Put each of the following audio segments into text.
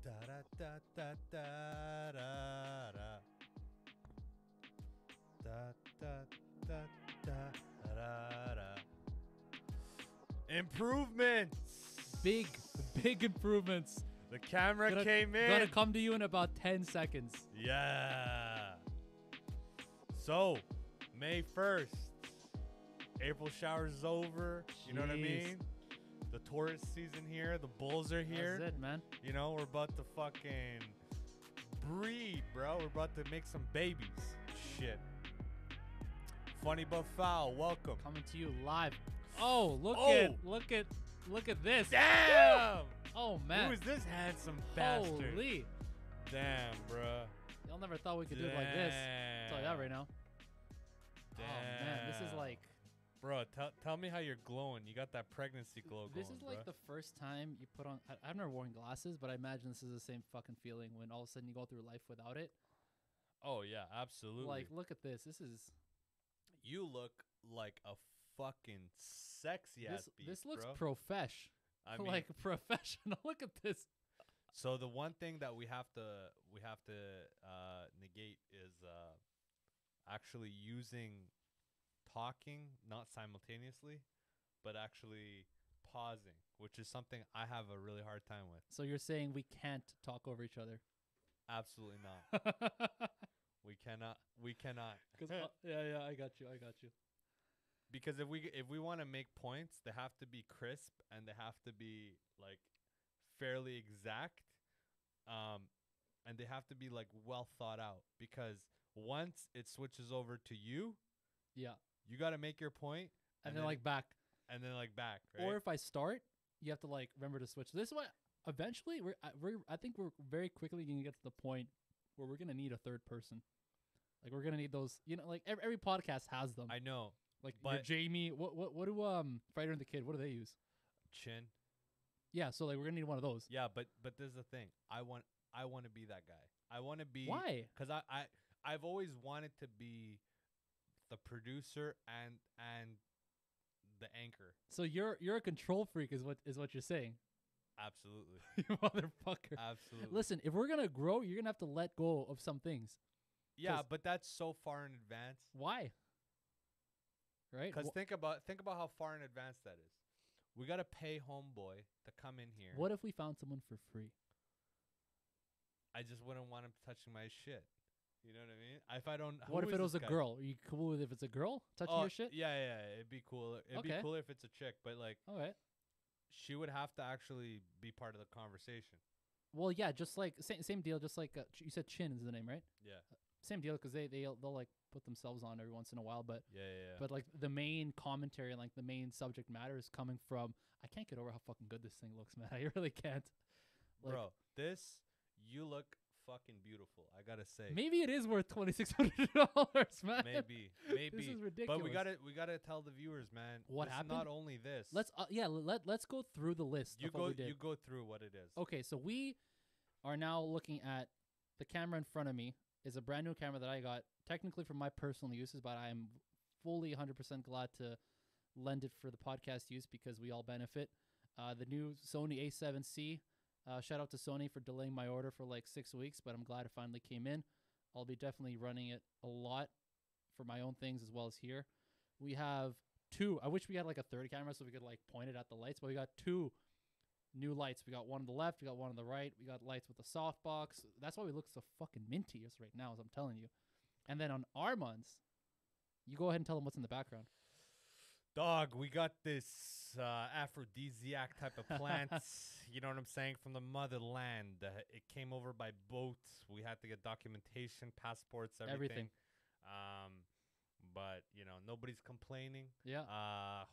Da da da da da da da. Da da da da da da. Improvements. Big improvements. The camera came in. Gonna come to you in about 10 seconds. Yeah. So, May 1st. April showers is over. You know what I mean? The tourist season here. The bulls are here. That's it, man. You know, we're about to fucking breed, bro. We're about to make some babies. Shit. Funny but foul. Welcome. Coming to you live. Oh, look at this. Damn. Oh man. Who is this handsome bastard? Holy. Damn, bro. Y'all never thought we could do it like this. I'll tell you that right now. Damn. Oh man, this is like. Bro, tell me how you're glowing. You got that pregnancy glow going, This is like bro. the first time you put on. I've never worn glasses, but I imagine this is the same fucking feeling when all of a sudden you go through life without it. Oh yeah, absolutely. Like, look at this. This is. You look like a fucking sexy ass beast, This looks bro. profesh. I mean, like professional. Look at this. So the one thing that we have to negate is actually using talking not simultaneously, but actually pausing, which is something I have a really hard time with. So you're saying we can't talk over each other? Absolutely not. We cannot. Yeah, I got you. Because if we want to make points, they have to be crisp and they have to be like fairly exact, and they have to be like well thought out. Because once it switches over to you, Yeah. you got to make your point, And then like back. and then like back. Right? Or if I start, you have to like remember to switch. This is why eventually I think we're very quickly going to get to the point where we're going to need a third person. Like we're going to need those, you know, like every podcast has them. I know. Like but your Jamie, what do Fighter and the Kid, what do they use? Chin. Yeah, so like we're going to need one of those. Yeah, but there's the thing. I want to be that guy. I want to be. Why? Because I've always wanted to be the producer and the anchor. So you're a control freak is what you're saying. Absolutely. You motherfucker. Absolutely. Listen, if we're going to grow, you're going to have to let go of some things. Yeah, but that's so far in advance. Why? Right? Because think about how far in advance that is. We gotta pay homeboy to come in here. What if we found someone for free? I just wouldn't want him touching my shit. You know what I mean? If I don't. What who if is it was a this guy? girl? Are you cool with if it's a girl touching your shit? Yeah. It'd be cool. It'd be Okay. cooler if it's a chick, but like All right. she would have to actually be part of the conversation. Well, yeah, just like same deal. Just like you said, Chin is the name, right? Yeah. Same deal because they'll like put themselves on every once in a while, but Yeah. but like the main commentary and like the main subject matter is coming from. I can't get over how fucking good this thing looks, man. I really can't. Like, Bro, you look fucking beautiful. I gotta say. maybe it is worth $2,600, man. Maybe. This is ridiculous. But we gotta tell the viewers, man. What this is happened? not only this. Let's go through the list. Of what we did. You go through what it is. Okay, so we are now looking at the camera in front of me is a brand new camera that I got technically for my personal uses, but I'm fully 100% glad to lend it for the podcast use because we all benefit. The new Sony A7C. Shout out to Sony for delaying my order for like 6 weeks, but I'm glad it finally came in. I'll be definitely running it a lot for my own things as well as here. We have two. I wish we had like a third camera so we could like point it at the lights, but we got two new lights. We got one on the left. We got one on the right. We got lights with the softbox. That's why we look so fucking minty right now, as I'm telling you. And then on Armand's, you go ahead and tell them what's in the background. Dog, we got this aphrodisiac type of plants, you know what I'm saying, from the motherland. It came over by boat. We had to get documentation, passports, everything. But, you know, nobody's complaining. Yeah.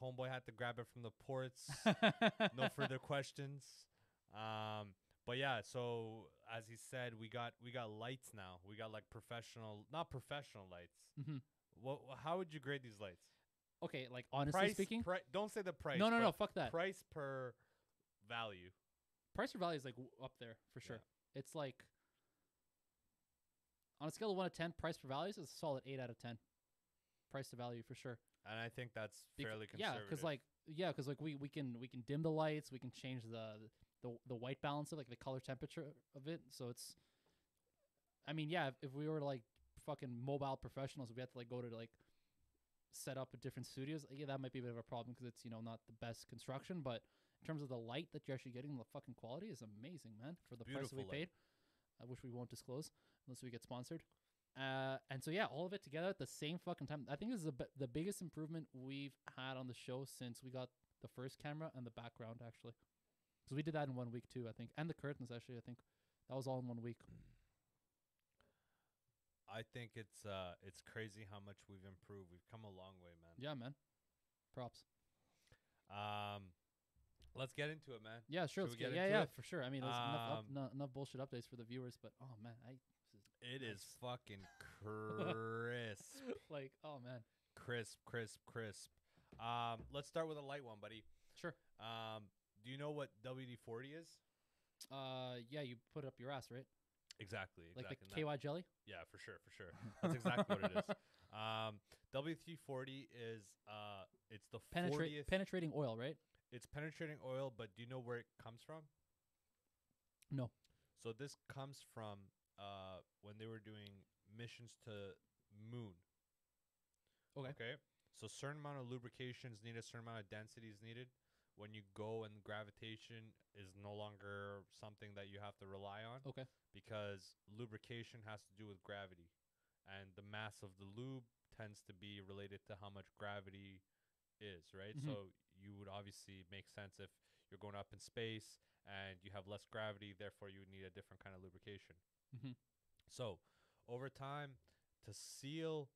Homeboy had to grab it from the ports. No further questions. But yeah, so as he said, we got lights now. We got like not professional lights. Mm-hmm. How would you grade these lights? Okay, like honestly speaking. Don't say the price. No, fuck that. Price per value. Price for value is like up there for sure. Yeah. It's like on a scale of 1 to 10, price per value is a solid 8 out of 10. Price to value for sure. And I think that's fairly conservative. Yeah, because we can dim the lights, we can change the the white balance of like the color temperature of it. So it's, I mean, yeah, if we were like fucking mobile professionals, we had to like go to like set up at different studios. Yeah, that might be a bit of a problem because it's, you know, not the best construction, but in terms of the light that you're actually getting, the fucking quality is amazing, man, for the price that we paid, which we won't disclose unless we get sponsored. And so, yeah, all of it together at the same fucking time. I think this is the biggest improvement we've had on the show since we got the first camera and the background, actually. Because we did that in 1 week, too, I think. And the curtains, actually, I think. That was all in 1 week. I think it's crazy how much we've improved. We've come a long way, man. Yeah, man. Props. Let's get into it, man. Yeah, sure. Should we get into yeah, it? for sure. I mean, there's enough bullshit updates for the viewers, but oh man, it is fucking crisp. Like, oh man, crisp. Let's start with a light one, buddy. Sure. Do you know what WD-40 is? Yeah, you put it up your ass, right? Exactly. Like the KY jelly? Yeah, for sure. That's exactly what it is. WD-40 is it's the 40th penetrating oil, right? It's penetrating oil, but do you know where it comes from? No. So this comes from when they were doing missions to moon. Okay. So certain amount of lubrication is needed, certain amount of density is needed. When you go and gravitation is no longer something that you have to rely on. Okay. Because lubrication has to do with gravity. And the mass of the lube tends to be related to how much gravity is, right? Mm-hmm. So you would obviously make sense if you're going up in space and you have less gravity, therefore you would need a different kind of lubrication. Mm-hmm. So over time, to seal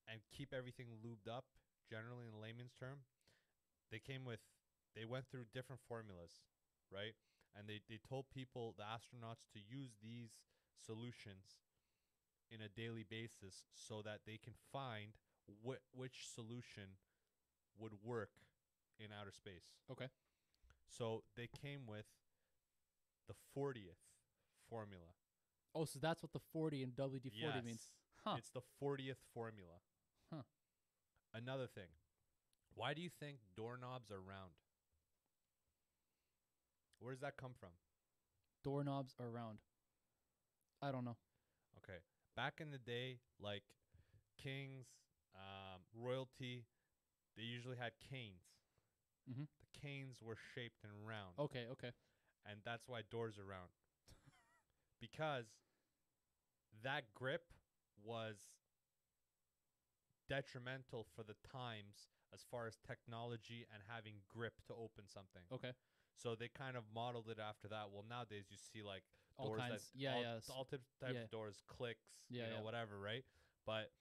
and keep everything lubed up, generally in layman's term, they went through different formulas, right? And they told people, the astronauts, to use these solutions in a daily basis so that they can find which solution would work in outer space. Okay. So they came with the 40th formula. Oh, so that's what the 40 in WD-40 means. Huh. It's the 40th formula. Huh. Another thing. Why do you think doorknobs are round? Where does that come from? Doorknobs are round. I don't know. Okay. Back in the day, like kings, royalty, they usually had canes. Mm-hmm. The canes were shaped and round. Okay. And that's why doors are round. Because that grip was detrimental for the times as far as technology and having grip to open something. Okay. So they kind of modeled it after that. Well, nowadays you see like all doors kinds. all types of doors, clicks, whatever, right? But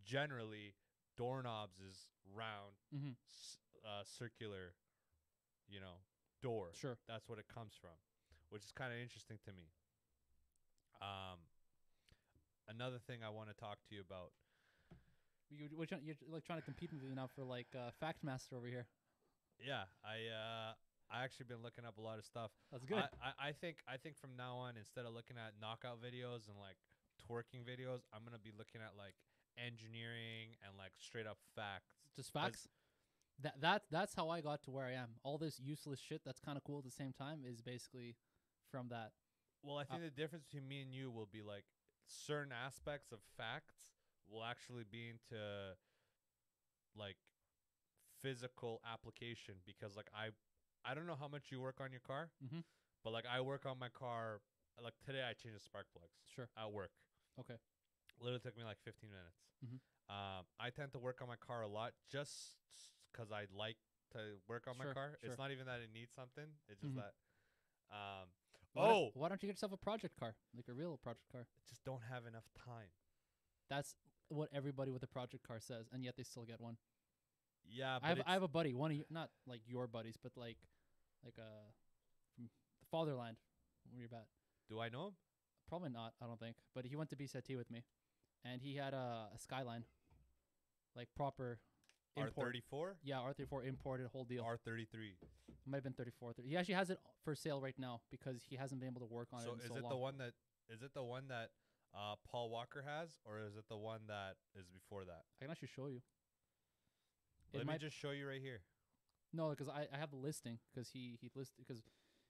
generally, doorknobs is round, mm-hmm. Circular, door. Sure. That's what it comes from, which is kind of interesting to me. Another thing I want to talk to you about. You're like trying to compete with me now for like Fact Master over here. Yeah, I actually been looking up a lot of stuff. That's good. I think from now on, instead of looking at knockout videos and like twerking videos, I'm gonna be looking at like engineering and like straight up facts. Just facts. That's how I got to where I am. All this useless shit that's kind of cool at the same time is basically from that. Well, I think the difference between me and you will be like certain aspects of facts will actually be into like physical application, because like I don't know how much you work on your car, mm-hmm. but like I work on my car. Like today I changed the spark plugs. Sure. At work. Okay. Literally took me like 15 minutes. Mm-hmm. I tend to work on my car a lot just because I like to work on my car. Sure. It's not even that it needs something. It's just mm-hmm. that. Why don't you get yourself a project car, like a real project car? Just don't have enough time. That's what everybody with a project car says, and yet they still get one. Yeah, but I have a buddy, one of you, not like your buddies, but like from the fatherland. Where you're at? Do I know him? Probably not. I don't think. But he went to BCT with me, and he had a Skyline, like proper. R34. Yeah, R34 imported, whole deal. R33. Might have been 34. He actually has it for sale right now because he hasn't been able to work on it. So is it the one that Paul Walker has, or is it the one that is before that? I can actually show you. Let me just show you right here. No, because I have the listing because he listed because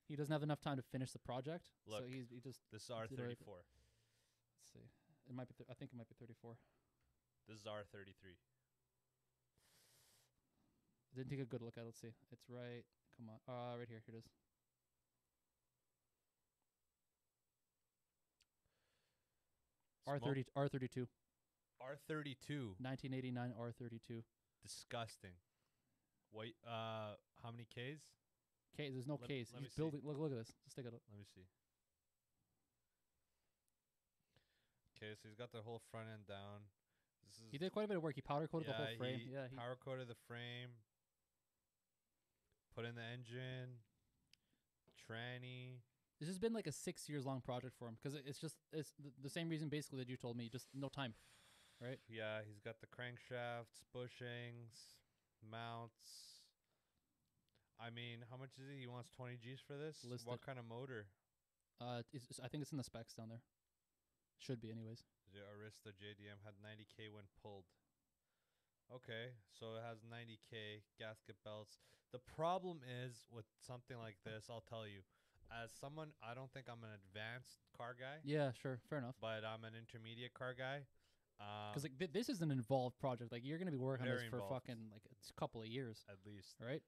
he doesn't have enough time to finish the project. Look, so he just this is R34. let's see. It might be. I think it might be 34. This is R33. Didn't take a good look at it. Let's see. It's right. Come on. Right here. Here it is. R32. R32. 1989 R32. Disgusting. Wait, how many Ks? K. There's no Ks. let me He's building. Look at this. Just take a look. Let me see. Okay, so he's got the whole front end down. This is He did quite a bit of work. He powder coated the whole frame. He Yeah. power coated the frame. Put in the engine. Tranny. This has been like a 6 years long project for him because it's the same reason basically that you told me. Just no time, right? Yeah, he's got the crankshafts, bushings, mounts. I mean, how much is he? He wants 20 Gs for this? Listed. What kind of motor? I think it's in the specs down there. Should be, anyways. The Arista JDM had 90K when pulled. Okay, so it has 90K gasket belts. The problem is with something like this, I'll tell you, as someone, I don't think I'm an advanced car guy. Yeah, sure, fair enough. But I'm an intermediate car guy. Because like this is an involved project. Like you're gonna be working on this for involved. fucking like a couple of years, At least. right?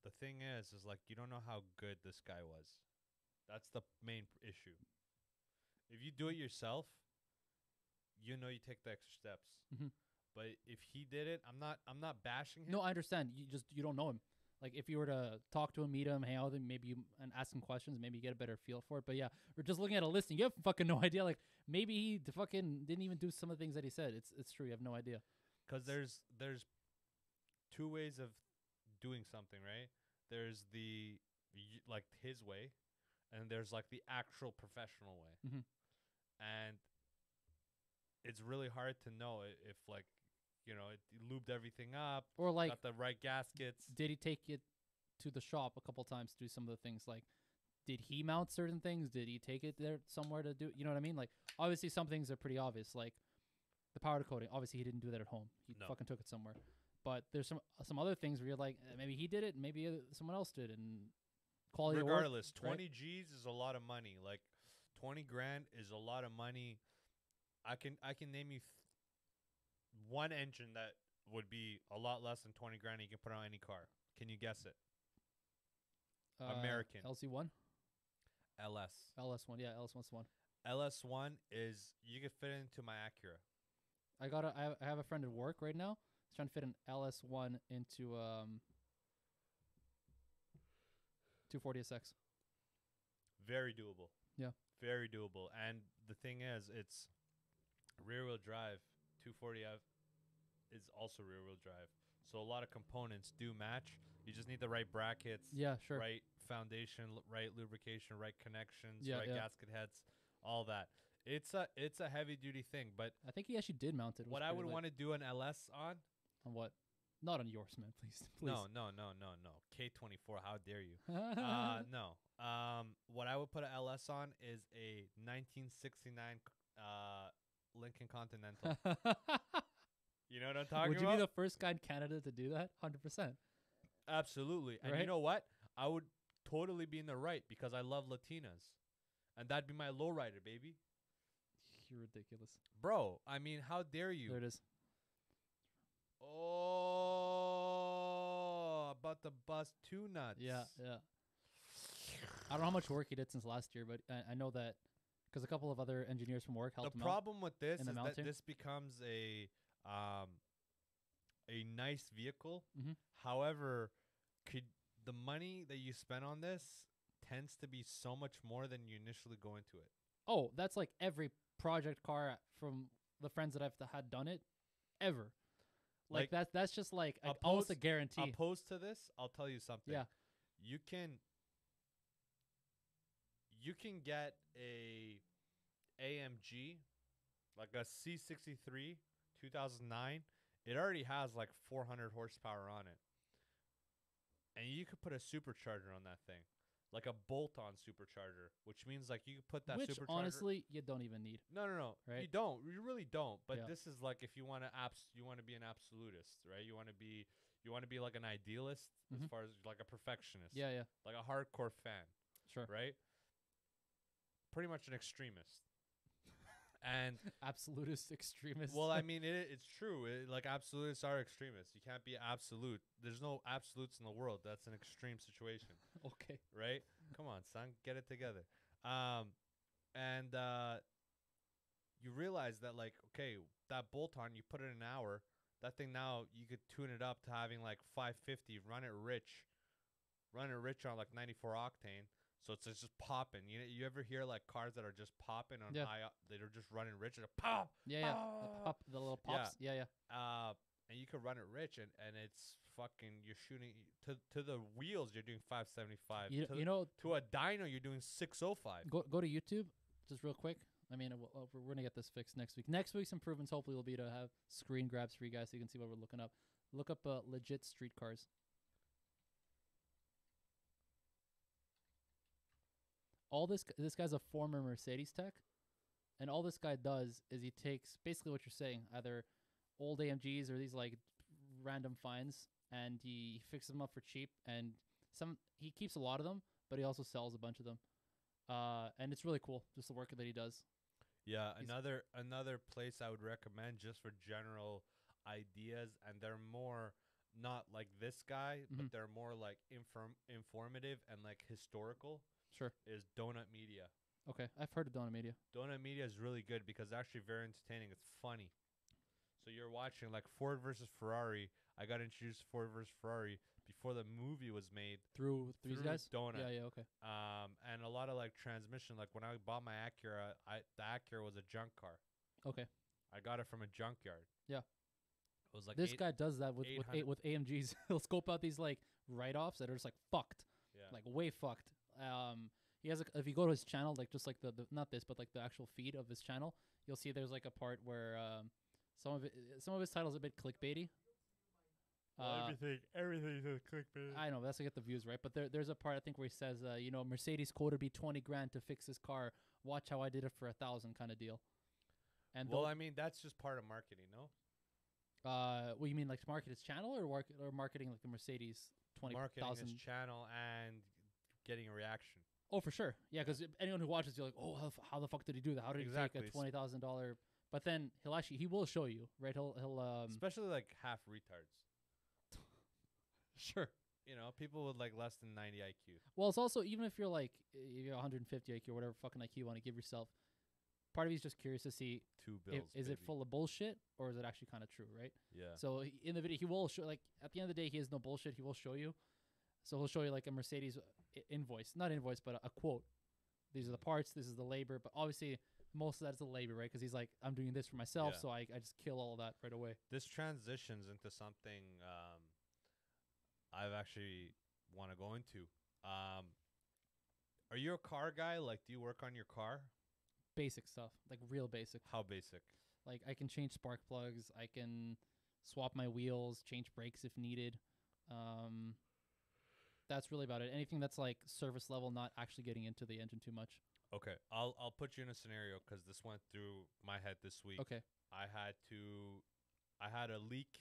The thing is like you don't know how good this guy was. That's the main issue. If you do it yourself, you know you take the extra steps. Mhm. But if he did it, I'm not bashing him. No, I understand. You don't know him. Like if you were to talk to him, meet him, hang out with him, maybe and ask him questions, maybe you get a better feel for it. But yeah, we're just looking at a listing. You have fucking no idea. Like maybe he fucking didn't even do some of the things that he said. It's true. You have no idea. Because there's two ways of doing something, right? There's like his way, and there's like the actual professional way. Mhm. And it's really hard to know if like, you know, it lubed everything up, Or like, got the right gaskets. did he take it to the shop a couple times to do some of the things? Like, did he mount certain things? Did he take it there somewhere to do? You know what I mean? Like, obviously some things are pretty obvious. Like the powder coating. Obviously he didn't do that at home. He No. fucking took it somewhere. But there's some other things where you're like, maybe he did it, maybe someone else did, and quality Regardless, of work, 20 G's is a lot of money. Like 20 grand is a lot of money. I can name you one engine that would be a lot less than 20 grand. You can put on any car. Can you guess it? right? American. LC1, LS. LS1, yeah, LS1's the one. LS1 is you can fit it into my Acura. I have a friend at work right now. He's trying to fit an LS1 into 240SX. Very doable. Yeah. Very doable. And the thing is, it's rear-wheel drive. 240F is also rear-wheel drive. So a lot of components do match. You just need the right brackets, Yeah, sure. right foundation, right lubrication, right connections, Yeah, right yeah. gasket heads, all that. It's a heavy-duty thing. But I think he actually did mount it. what I would want to do an LS on? On what? Not on yours, man. Please. No. K24, how dare you? No. What I would put an LS on is a 1969 Lincoln Continental. You know what I'm talking Would you about? be the first guy in Canada to do that? 100%. Absolutely. And you Right? know what? I would totally be in the right because I love Latinas. And that'd be my lowrider, baby. You're ridiculous. Bro, I mean, how dare you? There it is. Oh, about to bust two nuts. Yeah, yeah. I don't know how much work he did since last year, but I know that because a couple of other engineers from work helped The him out. problem with this in the is that mounting? this becomes a nice vehicle. Mhm. However, the money that you spend on this tends to be so much more than you initially go into it. Oh, that's like every project car from the friends that I've had done it ever. Like that's just like almost a guarantee. Opposed to this, I'll tell you something. Yeah. You can get a AMG, like a C63 2009. It already has like 400 horsepower on it. And you could put a supercharger on that thing. Like a bolt-on supercharger, which means like you could put that Which supercharger. honestly you don't even need. No. Right? You don't. You really don't. But Yeah. this is like if you want to be an absolutist, right? You want to be, You want to be like an idealist as Mhm. far as like a perfectionist. Yeah, yeah. Like a hardcore fan, Sure. right? Pretty much an extremist. And Absolutist extremist. well, I mean, it's true. Like absolutists are extremists. You can't be absolute. There's no absolutes in the world. That's an extreme situation, Okay. right? Come on, son, get it together. And you realize that like, okay, that bolt on, you put it in an hour. That thing now you could tune it up to having like 550. Run it rich on like 94 octane. So it's just popping. You ever hear like cars that are just popping on Yeah. high? That are just running rich and pop. Yeah, yeah. The little pops. Yeah, yeah. And you can run it rich, and it's fucking. You're shooting to the wheels. You're doing 575. You know, To a dyno, you're doing 605. go to YouTube just real quick. I mean, we're gonna get this fixed next week. Next week's improvements hopefully will be to have screen grabs for you guys so you can see what we're looking up. Look up legit street cars. All this guy's a former Mercedes tech, and all this guy does is he takes basically what you're saying, either old AMGs or these like random finds, and he fixes them up for cheap. And he keeps a lot of them, but he also sells a bunch of them. And it's really cool, just the work that he does. Yeah, another place I would recommend just for general ideas, and they're more not like this guy, but they're more like informative and like historical. Sure. Is Donut Media. Okay, I've heard of Donut Media. Donut Media is really good because it's actually very entertaining. It's funny. So you're watching like Ford versus Ferrari. I got introduced to Ford versus Ferrari before the movie was made Through these guys? Donut. Yeah, okay. And a lot of like transmission. Like when I bought my Acura, the Acura was a junk car. Okay. I got it from a junkyard. Yeah. It was like this guy does that with AMGs. He'll scope out these like write-offs that are just like fucked. Yeah. Like way fucked. He has if you go to his channel, like just like the not this, but like the actual feed of his channel, you'll see there's like a part where some of his titles are a bit clickbaity. Everything's a clickbait. I know that's to get the views right, but there's a part I think where he says, Mercedes quoted me $20,000 to fix his car. Watch how I did it for $1,000 kind of deal. And well, I mean that's just part of marketing, no? What you mean, like to market his channel or marketing like the Mercedes 20,000? Marketing his channel and getting a reaction. Oh, for sure. Yeah, because anyone who watches, you're like, oh, how the fuck did he do that? How did he take a $20,000? But then he will show you, right? He'll especially like half retards. Sure. People with like less than 90 IQ. Well, it's also even if you're like 150 IQ or whatever fucking IQ you want to give yourself, part of you is just curious to see is it full of bullshit or is it actually kind of true, right? Yeah. So in the video, he will show, like at the end of the day, he has no bullshit. He will show you. So he'll show you like a Mercedes not invoice, but a quote. These are the parts. This is the labor. But obviously, most of that is the labor, right? Because he's like, I'm doing this for myself, so I just kill all of that right away. This transitions into something I've actually want to go into. Are you a car guy? Like, do you work on your car? Basic stuff, like real basic. How basic? Like, I can change spark plugs. I can swap my wheels, change brakes if needed. That's really about it. Anything that's like service level, not actually getting into the engine too much. Okay, I'll put you in a scenario because this went through my head this week. Okay. I had a leak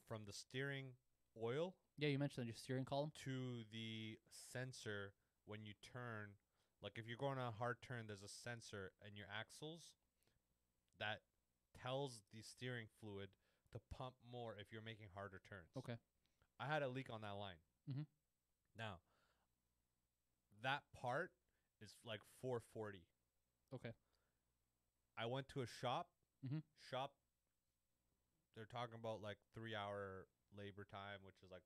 from the steering oil. Yeah, you mentioned your steering column to the sensor when you turn. Like if you're going on a hard turn, there's a sensor in your axles that tells the steering fluid to pump more if you're making harder turns. Okay. I had a leak on that line. Mm-hmm. Now, that part is like $440. Okay. I went to a shop. Mm-hmm. They're talking about like 3-hour labor time, which is like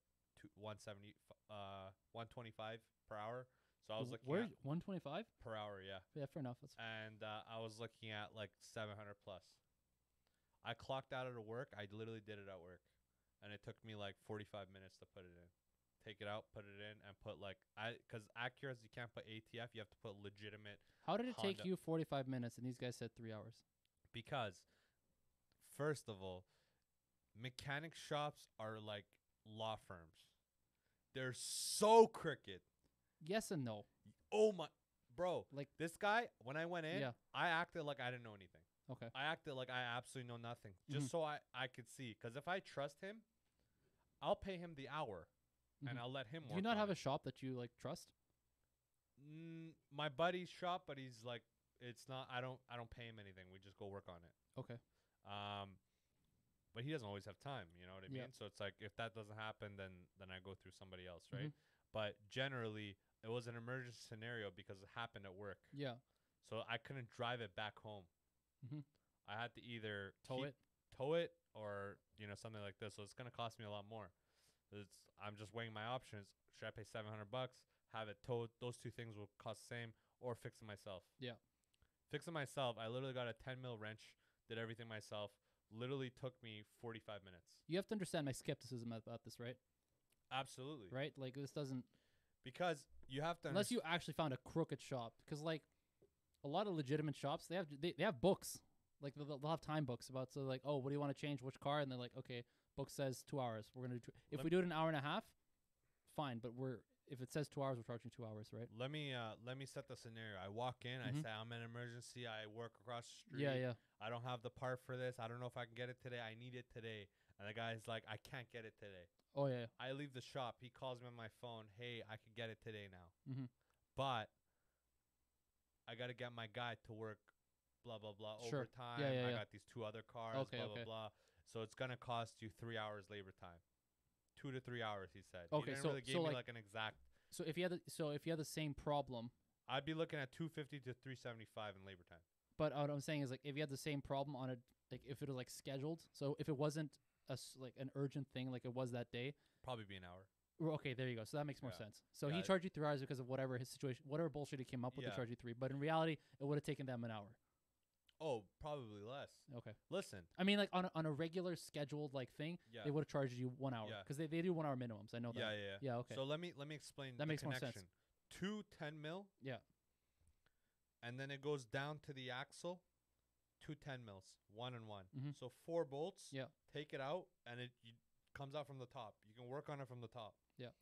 125 per hour. So I was looking at 125 per hour. Yeah. Yeah, fair enough. And I was looking at like 700 plus. I clocked out of work. I literally did it at work, and it took me like 45 minutes to put it in. Take it out, put it in, and put like because Acuras you can't put ATF. You have to put legitimate. How did it take you 45 minutes and these guys said 3 hours? Because first of all, mechanic shops are like law firms. They're so crooked. Yes and no. Oh my, bro! Like this guy, when I went in, yeah. I acted like I didn't know anything. Okay. I acted like I absolutely know nothing, just so I could see. Because if I trust him, I'll pay him the hour, and Mhm. I'll let him work. Do you not on have it. a shop that you like trust? My buddy's shop, but he's like, it's not. I don't pay him anything. We just go work on it. Okay. But he doesn't always have time. You know what I Yeah. mean? So it's like if that doesn't happen, then I go through somebody else, right? Mhm. But generally, it was an emergency scenario because it happened at work. Yeah. So I couldn't drive it back home. Mhm. I had to either Tow it. tow it, or something like this. So it's gonna cost me a lot more. I'm just weighing my options. Should I pay $700? Have it towed? Those two things will cost the same, or fix it myself. Yeah. Fix it myself. I literally got a 10 mil wrench. Did everything myself. Literally took me 45 minutes. You have to understand my skepticism about this, right? Absolutely. Right? Like this doesn't Because you have to unless you actually found a crooked shop, because like a lot of legitimate shops they have books, like they'll have time books about, so like, oh, what do you want to change, which car, and they're like, okay, book says 2 hours, we're gonna do if we do it an hour and a half, fine, but if it says 2 hours, we're charging 2 hours, right? let me set the scenario. I walk in, I Mhm. say I'm in an emergency, I work across the street. Yeah. I don't have the part for this. I don't know if I can get it today. I need it today. And the guy's like, I can't get it today. Oh yeah. I leave the shop. He calls me on my phone. Hey, I could get it today now. Mhm. But I got to get my guy to work, blah, blah, blah, Sure. overtime. Yeah. I got these 2 other cars, Okay, blah, okay. blah, blah. So it's going to cost you 3 hours labor time. 2 to 3 hours, he said. Okay, He didn't so- really give so me like- like an exact. So if you had the same problem, I'd be looking at 250 to 375 in labor time. but what I'm saying is like if you had the same problem on like if it was like scheduled, so if it wasn't like an urgent thing like it was that day, Probably be an hour. okay, there you go. So that makes more Yeah. sense. So Yeah, he it- charged you 3 hours because of whatever his situation, whatever bullshit he came up with, Yeah. to charge you 3. But in reality, it would have taken them an hour. Oh, probably less. Okay. Listen. I mean, like on a regular scheduled like thing, Yeah. they would have charged you 1 hour Yeah. because they do 1 hour minimums. I know that. Yeah. Yeah. Okay. So let me explain That the makes more sense. connection. 2 10 mil. Yeah. And then it goes down to the axle. 2 10 mils. 1 and 1. Mhm. So 4 bolts. Yeah. Take it out, and it comes out from the top. You can work on it from the top. Yeah.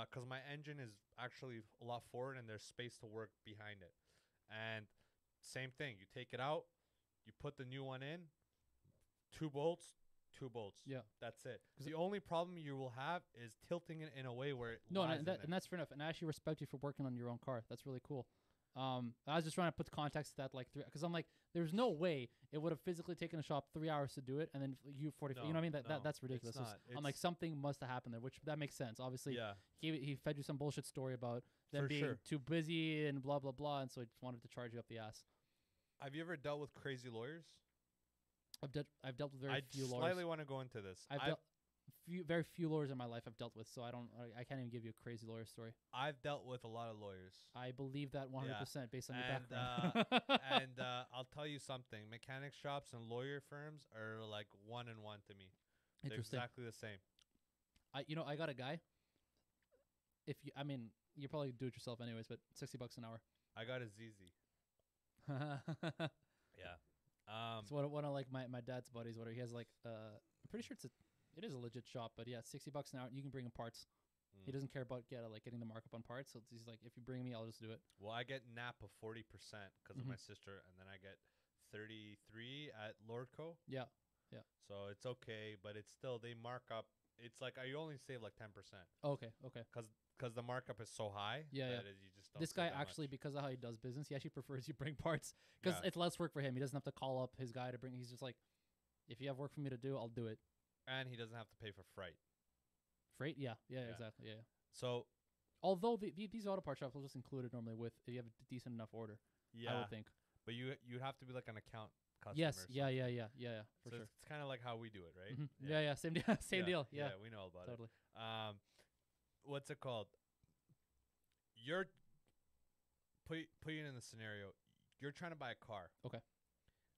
Because my engine is actually a lot forward, and there's space to work behind it. And same thing. You take it out. You put the new one in. 2 bolts. 2 bolts. Yeah. That's it. 'Cause The only problem you will have is tilting it in a way where it No, lies and, in and that's fair enough. And I actually respect you for working on your own car. That's really cool. I was just trying to put context to that, like, because I'm like, there's no way it would have physically taken a shop 3 hours to do it, and then you 40. No, you know what I mean? no, That's ridiculous. it's not. I'm like, It's- something must have happened there, which that makes sense. Obviously, Yeah. he fed you some bullshit story about them For being sure. too busy and blah blah blah, and so he just wanted to charge you up the ass. Have you ever dealt with crazy lawyers? I've dealt with very I few slightly lawyers. want to go into this. I've dealt very few lawyers in my life I've dealt with, so I can't even give you a crazy lawyer story. I've dealt with a lot of lawyers. I believe that 100% based on your And, background. And I'll tell you something. Mechanic shops and lawyer firms are like 1 and 1 to me. They're Interesting. exactly the same. I got a guy. You probably do it yourself anyways, but $60 an hour. I got a ZZ. Yeah. It's one of like my dad's buddies. What he has like I'm pretty sure it is a legit shop, but yeah, $60 an hour. You can bring him parts. He doesn't care about getting the markup on parts. So he's like, if you bring me, I'll just do it. Well, I get NAP of 40% because of Mhm. my sister, and then I get 33 at Lordco. Yeah. So it's okay, but it's still they mark up. It's like I only save like 10% Okay. because the markup is so high. Yeah, that you just don't This save guy that actually, much. because of how he does business, he actually prefers you bring parts because Yeah. it's less work for him. He doesn't have to call up his guy to bring. He's just like, if you have work for me to do, I'll do it. And he doesn't have to pay for freight. Freight, yeah, Yeah. exactly, yeah. So Although these auto part shops will just include it normally with if you have a decent enough order. I yeah, would think. but you have to be like an account customer. Yes, or yeah, something. for So sure. it's kind of like how we do it, right? Mhm. Yeah, same deal, same deal. Yeah, we know all about totally. it. What's it called? You're put you in the scenario. You're trying to buy a car. Okay.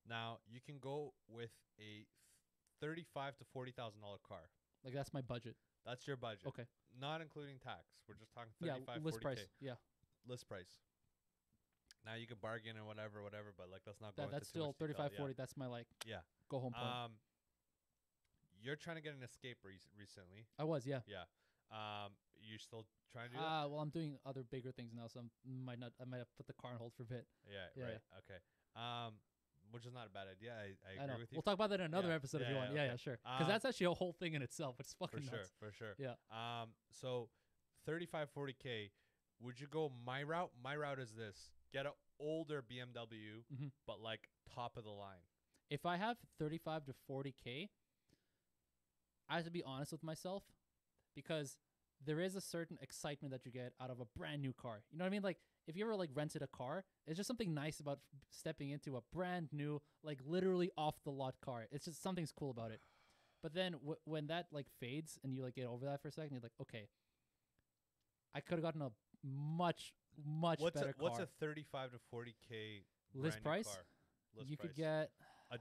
Now you can go with a $35,000 to $40,000 car. Like that's my budget. That's your budget. Okay. Not including tax. We're just talking Yeah, 35, list 40K. price. Yeah, List price. Now you can bargain and whatever, but like let's not go into that's too much still 35, detail. 40. That's my like Yeah. go home point. You're trying to get an Escape recently. I was, yeah. Yeah. You're still trying to do that? Well, I'm doing other bigger things now, so I might have put the car on hold for a bit. Yeah, yeah, right. Okay. which is not a bad idea. I I know. agree with you. We'll talk about that in another Yeah. episode if you Yeah, want. yeah, Yeah, okay. sure. Because that's actually a whole thing in itself. It's fucking nuts. For sure. Yeah. So 35, 40K. Would you go my route? My route is this: get an older BMW, hmm but like top of the line. If I have 35 to 40K, I have to be honest with myself because there is a certain excitement that you get out of a brand new car. You know what I mean? Like if you ever like rented a car, it's just something nice about stepping into a brand new, like literally off the lot car. It's just something's cool about it. But then when that like fades and you like get over that for a second, you're like, okay, I could have gotten a much better car. What's a 35 to 40K List brand new price? car? List You price. could get. a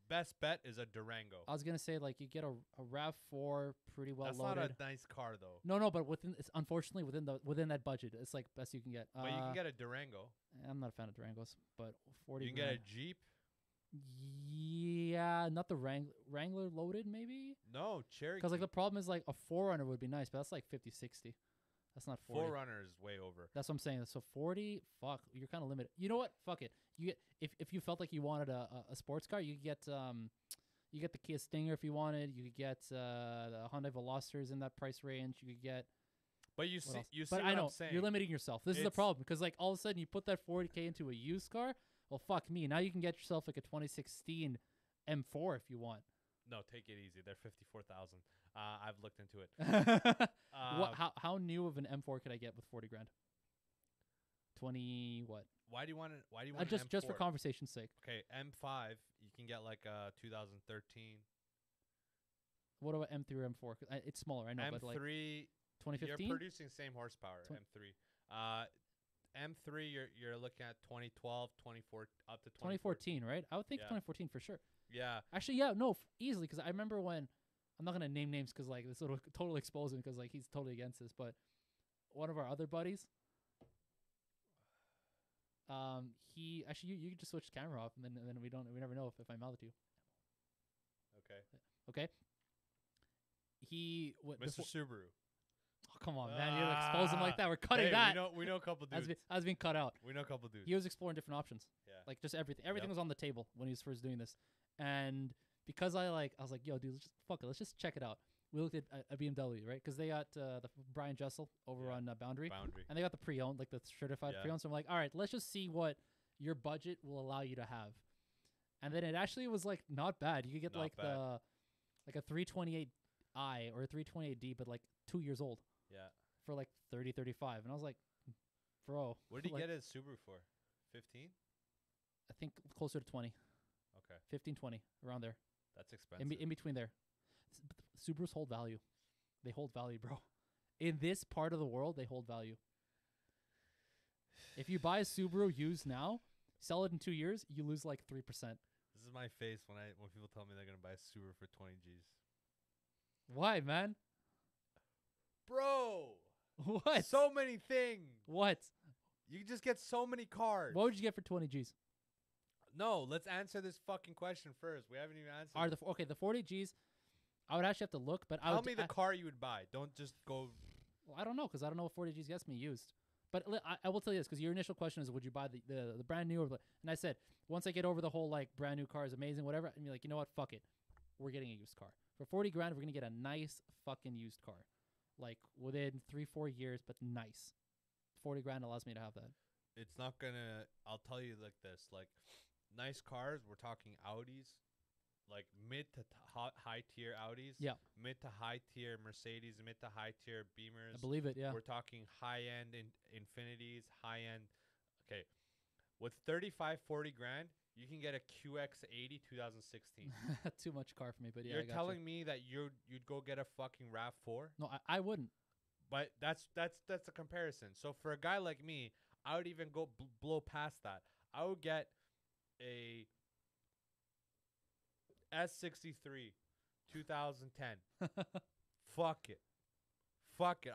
best bet is a Durango. I was gonna say like you get a Rav4 pretty well That's loaded. not a nice car though. No, but it's unfortunately within that budget. It's like best you can get. But you can get a Durango. I'm not a fan of Durangos, but 40. You can get a Jeep. Yeah, not the Wrangler loaded maybe. No, Cherokee. Because like the problem is like a 4Runner would be nice, but that's like 50, 60. That's not 40. 4Runner is way over. That's what I'm saying. So 40, fuck, you're kind of limited. You know what? Fuck it. You get if you felt like you wanted a sports car, you get the Kia Stinger if you wanted. You could get the Hyundai Velocitors in that price range. You could get. But you what else? see But what I know I'm saying. you're limiting yourself. This is the It's- problem because like all of a sudden you put that 40K into a used car. Well, fuck me. Now you can get yourself like a 2016 M4 if you want. No, take it easy. They're 54,000. I've looked into it. What? How new of an M4 could I get with 40 grand? 20 what? Why do you want it? Why do you want Just for M4? conversation's sake. Okay, M5. You can get like a 2013. What about M3 or M4? 'Cause it's smaller, I know, but like M3. 2015. You're producing same horsepower. Twen- M3. M3. You're looking at 2012, 24 up to 2014, right? I would think Yeah. 2014 for sure. Yeah. Actually, yeah, no, easily because I remember when I'm not gonna name names because like this will totally expose him because like he's totally against this. But one of our other buddies, he actually you can just switch the camera off and then we never know if I mouth it to you. Okay. Okay. He Mr. Subaru. Oh, come on, man! You expose him like that. We're cutting Hey, that. We know a couple dudes. As being cut out. We know a couple dudes. He was exploring different options. Yeah. Like just everything. Everything Yep. was on the table when he was first doing this. And because I was like, yo, dude, let's just check it out. We looked at a BMW, right? Because they got the Brian Jessel over Yeah. on Boundary. Boundary. And they got the pre-owned, like the certified Yeah. pre-owned. So I'm like, all right, let's just see what your budget will allow you to have. And then it actually was like not bad. You could get Not like bad. a 328i or a 328d, but like 2 years old Yeah. for like 30, 35. And I was like, bro. What did he like, get his Subaru for? 15? I think closer to 20, Okay. 15, 20, around there. That's expensive. In between there. Subarus hold value. They hold value, bro. In this part of the world, they hold value. If you buy a Subaru used now, sell it in 2 years, you lose like 3%. This is my face when people tell me they're gonna buy a Subaru for 20 G's. Why, man? Bro, What? so many things. What? You just get so many cars. What would you get for 20 Gs? No, let's answer this fucking question first. We haven't even answered. Are the 40 Gs? I would actually have to look, but I Tell would me the car you would buy. Don't just go. Well, I don't know because I don't know if 40 Gs gets me used. But I will tell you this because your initial question is, would you buy the brand new? And I said, once I get over the whole like brand new car is amazing, whatever, and you're like, you know what, fuck it, we're getting a used car for 40 grand. We're gonna get a nice fucking used car, like within 3-4 years, but nice. 40 grand allows me to have that. It's not gonna. I'll tell you like this. Like nice cars. We're talking Audis, like mid to high tier Audis. Yeah. Mid to high tier Mercedes. Mid to high tier Beamers. I believe it. Yeah. We're talking high end Infinities, high end. Okay. With 35, 40 grand, you can get a QX80 2016. Too much car for me, but yeah. You're I got telling me that you'd go get a fucking RAV4? No, I wouldn't. But that's a comparison. So for a guy like me, I would even go blow past that. I would get a S63 2010. Fuck it.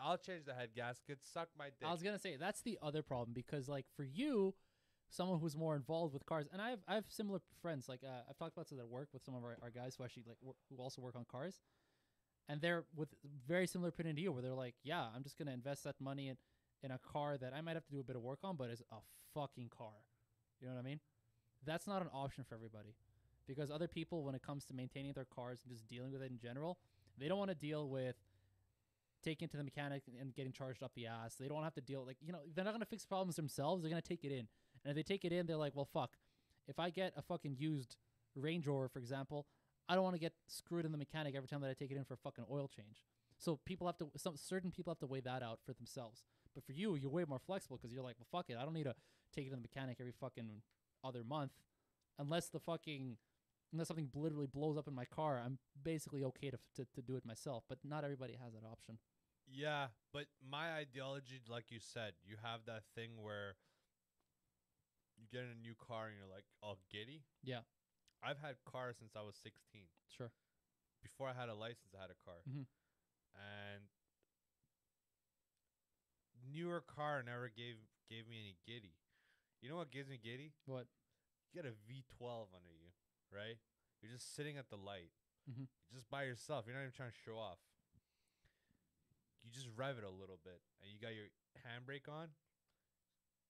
I'll change the head gasket. Suck my dick. I was gonna say that's the other problem because like for you, someone who's more involved with cars, and I have similar friends. Like I've talked about this at work with some of our guys who actually like who also work on cars, and they're with very similar opinion to you, where they're like, yeah, I'm just gonna invest that money in a car that I might have to do a bit of work on, but is a fucking car. You know what I mean? That's not an option for everybody, because other people, when it comes to maintaining their cars and just dealing with it in general, they don't want to deal with taking it to the mechanic and getting charged up the ass. They don't have to deal, like, they're not going to fix problems themselves. They're going to take it in. And if they take it in, they're like, well, fuck. If I get a fucking used Range Rover, for example, I don't want to get screwed in the mechanic every time that I take it in for a fucking oil change. So certain people have to weigh that out for themselves. But for you, you're way more flexible because you're like, well, fuck it. I don't need to take it to the mechanic every fucking other month. Unless something literally blows up in my car, I'm basically okay to do it myself. But not everybody has that option. Yeah, but my ideology, like you said, you have that thing where you get in a new car and you're like all giddy. Yeah. I've had cars since I was 16. Sure. Before I had a license, I had a car. Mm-hmm. And newer car never gave me any giddy. You know what gives me giddy? What? You get a V12 under you, right? You're just sitting at the light. Mm-hmm. Just by yourself. You're not even trying to show off. You just rev it a little bit, and you got your handbrake on,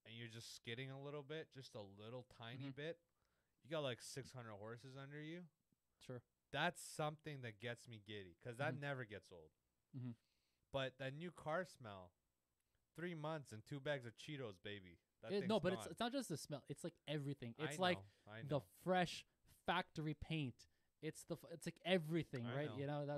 and you're just skidding a little bit, just a little tiny bit. You got like 600 horses under you. Sure. That's something that gets me giddy, because that never gets old. Mm-hmm. But that new car smell, 3 months and 2 bags of Cheetos, baby. It's not just the smell. It's like everything. It's like the fresh factory paint. It's like everything, right?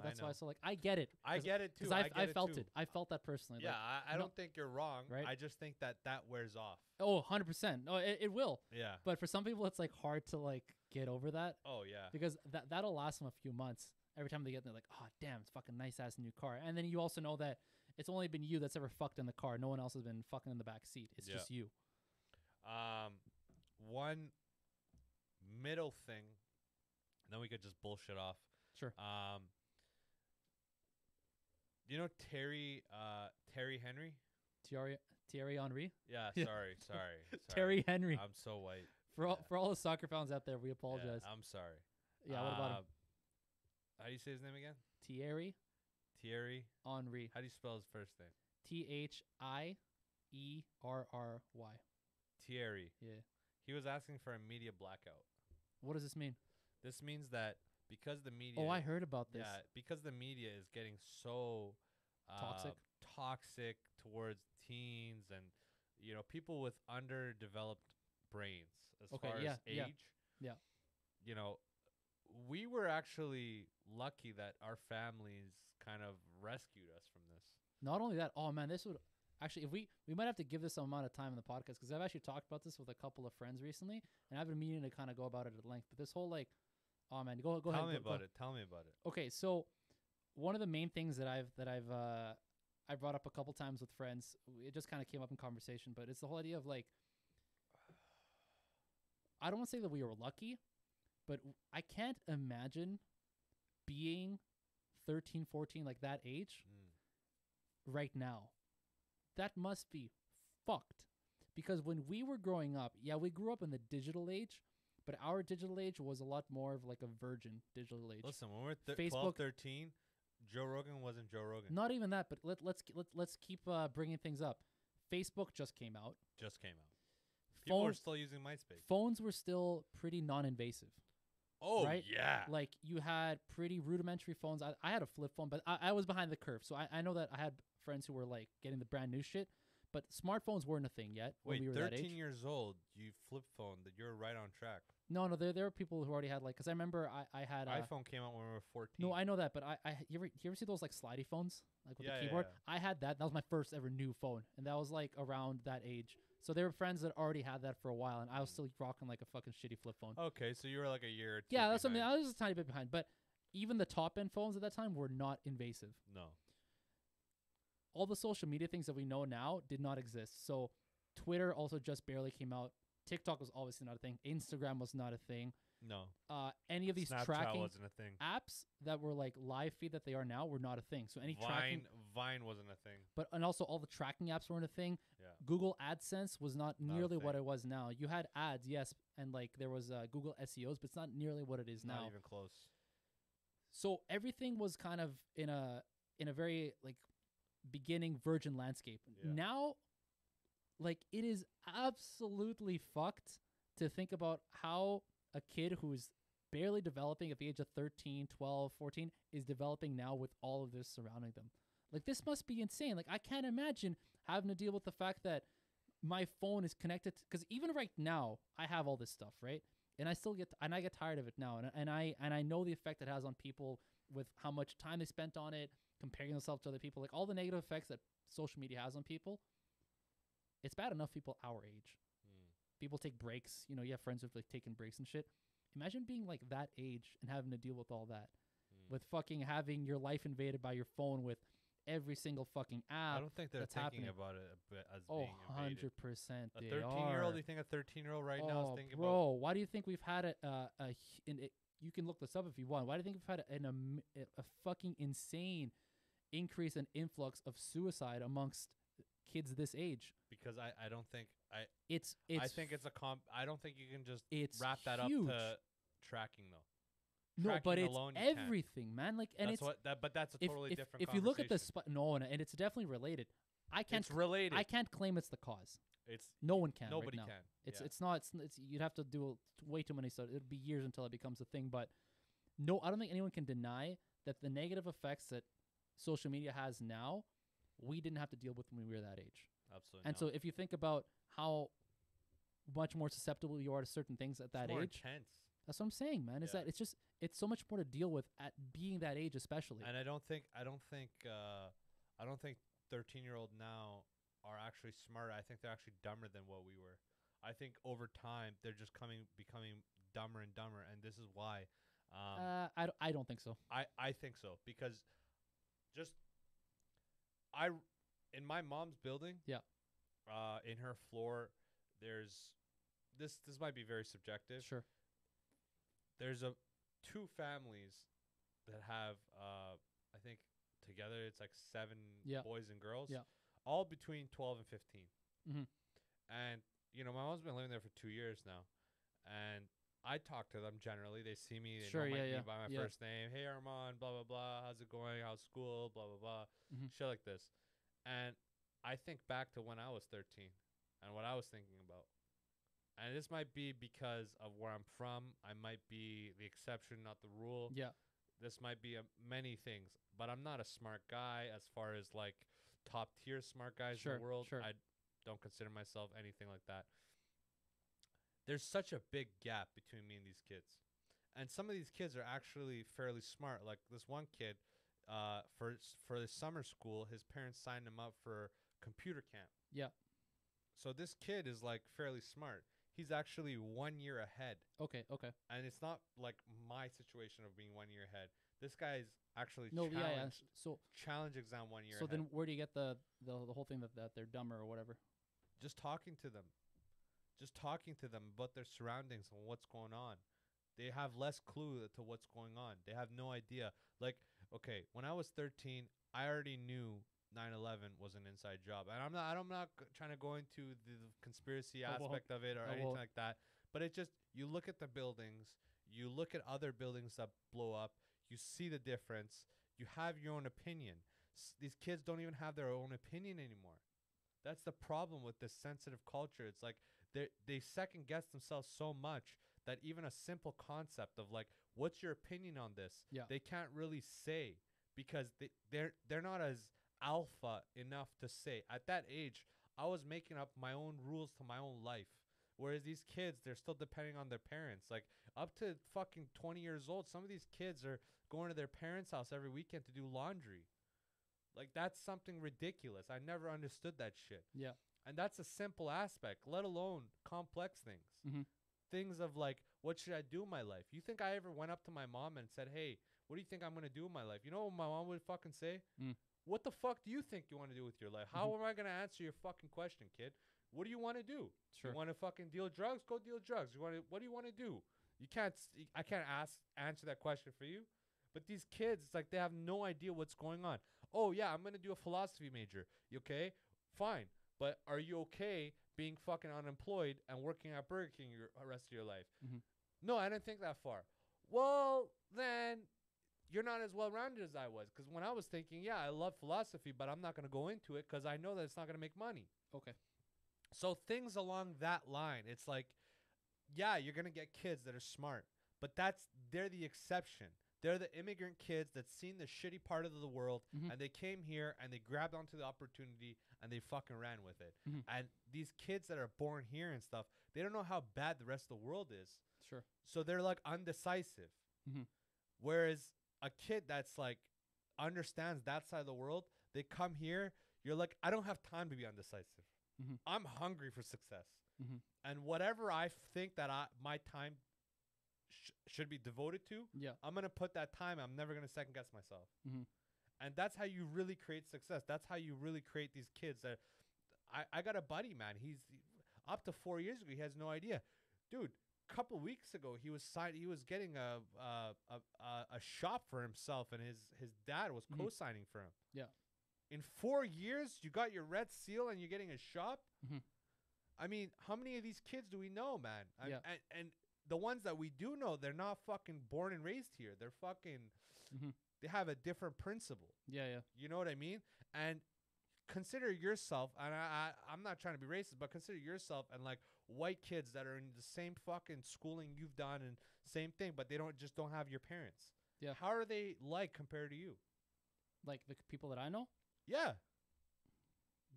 That's why. So like, I get it. I get it too. Because I felt it. I felt that personally. Yeah, like, I don't think you're wrong. Right? I just think that wears off. Oh, 100%. No, it will. Yeah. But for some people, it's like hard to like get over that. Oh yeah. Because that'll last them a few months. Every time they get there, like, oh damn, it's fucking nice ass new car. And then you also know that it's only been you that's ever fucked in the car. No one else has been fucking in the back seat. It's just you. One middle thing, and then we could just bullshit off. Sure. You know Terry Henry? Thierry Henry? Yeah, sorry. Terry Henry. I'm so white. For all the soccer fans out there, we apologize. Yeah, I'm sorry. Yeah, what about him? How do you say his name again? Thierry Henry. How do you spell his first name? Thierry. Thierry. Yeah. He was asking for a media blackout. What does this mean? This means that because the media... Oh, I heard about this. Yeah, because the media is getting so... toxic towards teens and, people with underdeveloped brains as far as age. Yeah. We were actually lucky that our families kind of rescued us from this. Not only that, oh man, this would... Actually, if we might have to give this some amount of time in the podcast, because I've actually talked about this with a couple of friends recently, and I've been meaning to kind of go about it at length. But this whole like, oh man, go ahead. Tell me about it. Okay, so one of the main things that I've brought up a couple times with friends, it just kind of came up in conversation, but it's the whole idea of like, I don't want to say that we were lucky, but I can't imagine being 13, 14, like that age right now. That must be fucked. Because when we were growing up, we grew up in the digital age, but our digital age was a lot more of like a virgin digital age. Listen, when we're 12, 13, Joe Rogan wasn't Joe Rogan. Not even that, but let's keep bringing things up. Facebook just came out. People are still using MySpace. Phones were still pretty non-invasive. Oh, right? yeah. Like, you had pretty rudimentary phones. I had a flip phone, but I was behind the curve. So I know that I had friends who were, like, getting the brand new shit. But smartphones weren't a thing yet when we were that age. 13 years old, you flip phone, that you're right on track. No, there were people who already had, like, because I remember I had... iPhone came out when we were 14. No, I know that, but you ever see those, like, slidey phones? Like, with the keyboard? Yeah. I had that. That was my first ever new phone. And that was, like, around that age. So there were friends that already had that for a while, and I was still rocking, like, a fucking shitty flip phone. Okay, so you were, like, a year or two Yeah, that's something. I was just a tiny bit behind. But even the top-end phones at that time were not invasive. No. All the social media things that we know now did not exist. So Twitter also just barely came out. TikTok was obviously not a thing. Instagram was not a thing. No. Any of these Snapchat tracking wasn't a thing. apps that were like live feed that they are now were not a thing. So any Vine wasn't a thing. And also all the tracking apps weren't a thing. Yeah. Google AdSense was not nearly what it was now. You had ads, yes, and like there was Google SEOs, but it's not nearly what it is now. Not even close. So everything was kind of in a very like beginning virgin landscape. Yeah. Now, like, it is absolutely fucked to think about how a kid who's barely developing at the age of 13, 12, 14 is developing now with all of this surrounding them. Like, this must be insane. Like, I can't imagine having to deal with the fact that my phone is connected, because even right now I have all this stuff, right? And I still get tired of it now, and I know the effect it has on people with how much time they spent on it, comparing themselves to other people, like all the negative effects that social media has on people. It's bad enough people our age. People take breaks. You know, you have friends who've like taken breaks and shit. Imagine being like that age and having to deal with all that, with fucking having your life invaded by your phone with every single fucking app. I don't think they're that's thinking happening. about it as being invaded. 100% A they 13-year-old, are. you think a 13-year-old right now is thinking bro, why do you think we've had you can look this up if you want. Why do you think we've had a fucking insane increase and influx of suicide amongst kids this age? Because I don't think It's I think it's I don't think you can just it's wrap that huge. up to tracking though. No, but Tracking it's alone you can't. everything, man. Like, and That's but that's a totally different if you look at conversation. and it's definitely related. I can't It's related. I can't claim it's the cause. It's No one can. nobody right now. can. It's Yeah. it's not. It's you'd have to do way too many studies. It'd be years until it becomes a thing. But no, I don't think anyone can deny that the negative effects that social media has now, we didn't have to deal with when we were that age. Absolutely. And not. so if you think about how much more susceptible you are to certain things at that it's more age, intense. that's what I'm saying, man. Is Yeah. that it's so much more to deal with at being that age, especially. And I don't think 13-year-old now are actually smarter. I think they're actually dumber than what we were. I think over time they're just becoming dumber and dumber, and this is why. I don't think so. I think so because just in my mom's building. Yeah. In her floor, there's this might be very subjective. Sure. There's two families that have I think together it's like 7 Yeah. boys and girls. Yeah. All between 12 and 15. Mhm. And you know, my mom's been living there for 2 years now. And I talk to them generally. They see me, they Sure, know yeah, me by my yeah. first name. Hey Armand, blah blah blah. How's it going? How's school? Blah blah blah. Mhm. Shit like this. And I think back to when I was 13 and what I was thinking about. And this might be because of where I'm from. I might be the exception, not the rule. Yeah. This might be many things, but I'm not a smart guy as far as like top tier smart guys in the world. Sure. I don't consider myself anything like that. There's such a big gap between me and these kids. And some of these kids are actually fairly smart. Like this one kid, for the summer school, his parents signed him up for computer camp. Yeah. So this kid is like fairly smart. He's actually 1 year ahead. Okay. And it's not like my situation of being 1 year ahead. This guy's actually No. Yeah. So challenge exam 1 year so ahead. then where do you get the whole thing that they're dumber or whatever? Just talking to them about their surroundings and what's going on. They have less clue to what's going on. They have no idea. Like, okay, when I was 13, I already knew 9/11 was an inside job, and I'm not trying to go into the conspiracy aspect of it or anything like that. But it just, you look at the buildings, you look at other buildings that blow up, you see the difference. You have your own opinion. These kids don't even have their own opinion anymore. That's the problem with this sensitive culture. It's like they second guess themselves so much that even a simple concept of like, what's your opinion on this? Yeah. They can't really say because they're not as alpha enough to say. At that age, I was making up my own rules to my own life. Whereas these kids, they're still depending on their parents. Like up to fucking 20 years old, some of these kids are going to their parents' house every weekend to do laundry. Like that's something ridiculous. I never understood that shit. Yeah. And that's a simple aspect, let alone complex things. Mm-hmm. Things of like, what should I do in my life? You think I ever went up to my mom and said, hey, what do you think I'm going to do in my life? You know what my mom would fucking say? What the fuck do you think you want to do with your life? How am I going to answer your fucking question, kid? What do you want to do? Sure. You want to fucking deal drugs? Go deal drugs. What do you want to do? I can't answer that question for you. But these kids, it's like they have no idea what's going on. Oh, yeah, I'm going to do a philosophy major. You okay? Fine. But are you okay being fucking unemployed and working at Burger King the rest of your life? Mm-hmm. No, I didn't think that far. Well, then you're not as well-rounded as I was. Because when I was thinking, yeah, I love philosophy, but I'm not going to go into it because I know that it's not going to make money. Okay. So things along that line, it's like yeah, you're gonna get kids that are smart, but they're the exception. They're the immigrant kids that's seen the shitty part of the world, Mhm. and they came here and they grabbed onto the opportunity and they fucking ran with it. Mhm. And these kids that are born here and stuff, they don't know how bad the rest of the world is, Sure. so they're like undecisive. Mhm. Whereas a kid that's like understands that side of the world, they come here, you're like, I don't have time to be undecisive. Mhm. I'm hungry for success. Mhm. And whatever I think that my time should be devoted to, Yeah. I'm going to put that time. I'm never going to second guess myself. Mhm. And that's how you really create success. That's how you really create these kids that I got a buddy, man. He's up to 4 years ago. He has no idea. Dude, couple weeks ago he was getting a shop for himself, and his dad was Mhm. co-signing for him. Yeah. In 4 years you got your red seal and you're getting a shop. Mhm. I mean, how many of these kids do we know, man? Yeah. And the ones that we do know, they're not fucking born and raised here. They're fucking Mhm. they have a different principle. Yeah. Yeah. You know what I mean? And consider yourself, and I'm not trying to be racist, but consider yourself and like white kids that are in the same fucking schooling you've done and same thing, but they don't have your parents. Yeah. How are they like compared to you? Like the people that I know. Yeah.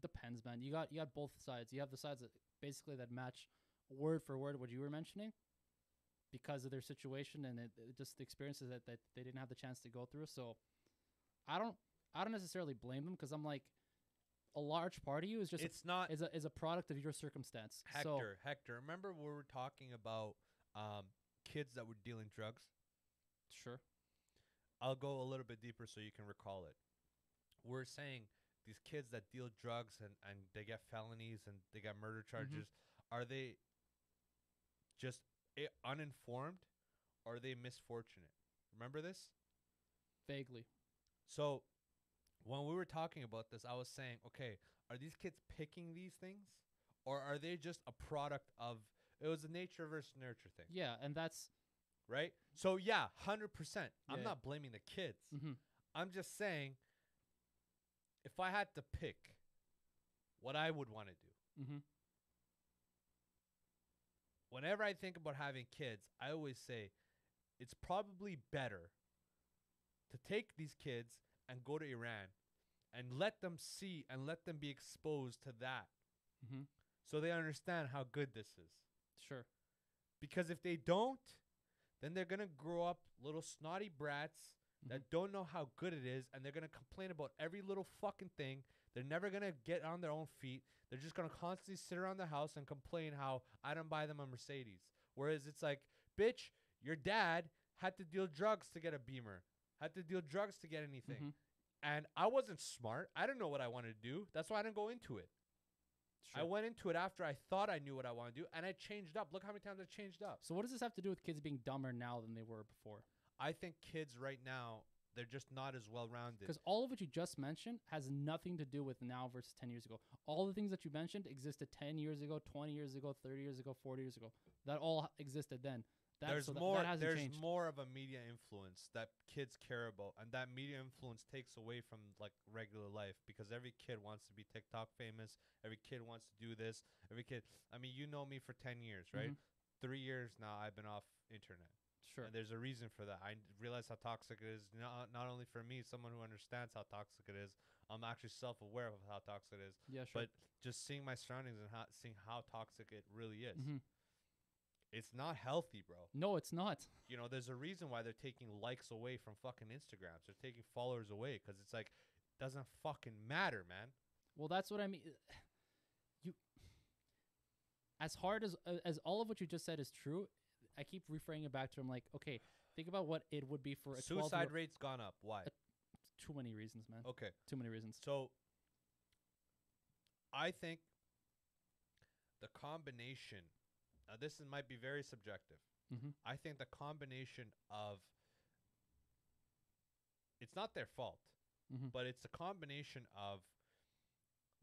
Depends, man. You got both sides. You have the sides that basically that match word for word what you were mentioning because of their situation and just the experiences that they didn't have the chance to go through. So I don't necessarily blame them because I'm like, a large part of you is just It's not is a product of your circumstance. So Hector, remember we were talking about kids that were dealing drugs? sure. I'll go a little bit deeper so you can recall it. We're saying these kids that deal drugs and they get felonies and they got murder charges, are they just uninformed or are they misfortunate? Remember this? Vaguely. So when we were talking about this, I was saying, okay, are these kids picking these things or are they just a product of, it was a nature versus nurture thing, Yeah, and that's right? So yeah, 100%. I'm Yeah. not blaming the kids. mhm. I'm just saying, if I had to pick what I would want to do, Mhm. whenever I think about having kids, I always say it's probably better to take these kids and go to Iran and let them see and let them be exposed to that Mhm. so they understand how good this is. Sure. Because if they don't, then they're going to grow up little snotty brats that don't know how good it is, and they're going to complain about every little fucking thing. They're never going to get on their own feet. They're just going to constantly sit around the house and complain how I don't buy them a Mercedes. Whereas it's like, bitch, your dad had to deal drugs to get a Beamer, had to deal drugs to get anything. Mhm. And I wasn't smart. I didn't know what I wanted to do. That's why I didn't go into it. Sure. I went into it after I thought I knew what I wanted to do, and I changed up. Look how many times I changed up. So what does this have to do with kids being dumber now than they were before? I think kids right now, they're just not as well-rounded. Because all of what you just mentioned has nothing to do with now versus 10 years ago. All the things that you mentioned existed 10 years ago, 20 years ago, 30 years ago, 40 years ago. That all existed then. That hasn't There's changed. more of a media influence that kids care about, and that media influence takes away from like regular life because every kid wants to be TikTok famous. Every kid wants to do this. Every kid. I mean, you know me for 10 years, right? 3 years now I've been off internet. Sure. And there's a reason for that. I realize how toxic it is. Not only for me, someone who understands how toxic it is. I'm actually self-aware of how toxic it is. Yeah, sure. But just seeing my surroundings and seeing how toxic it really is. It's not healthy, bro. No, it's not. You know, there's a reason why they're taking likes away from fucking Instagrams. They're taking followers away because it's like, doesn't fucking matter, man. Well, that's what I mean. You, as hard as all of what you just said is true, I keep referring it back to him like, okay, think about what it would be for a 12-year-old. Suicide rate's gone up. Why? Too many reasons, man. Okay. Too many reasons. So, I think the combination, now this might be very subjective. I think the combination of, it's not their fault, but it's a combination of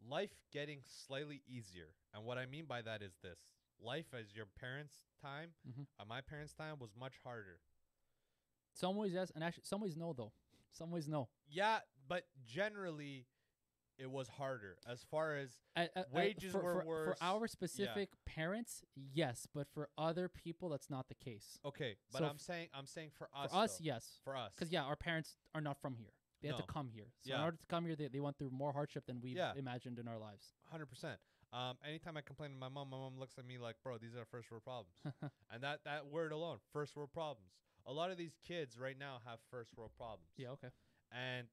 life getting slightly easier. And what I mean by that is this. Life as your parents' time, my parents' time was much harder. Some ways yes, and actually some ways no though. Some ways no. Yeah, but generally it was harder. As far as I- wages were worse. For our specific parents, yes, but for other people, that's not the case. Okay, but So I'm saying for us. For us, though. yes, For us. because our parents are not from here. They had to No. come here. So Yeah. in order to come here, they went through more hardship than we Yeah. imagined in our lives. 100%. Anytime I complain to my mom looks at me like, bro, these are first world problems. And that word alone, first world problems. A lot of these kids right now have first world problems. Yeah, okay. And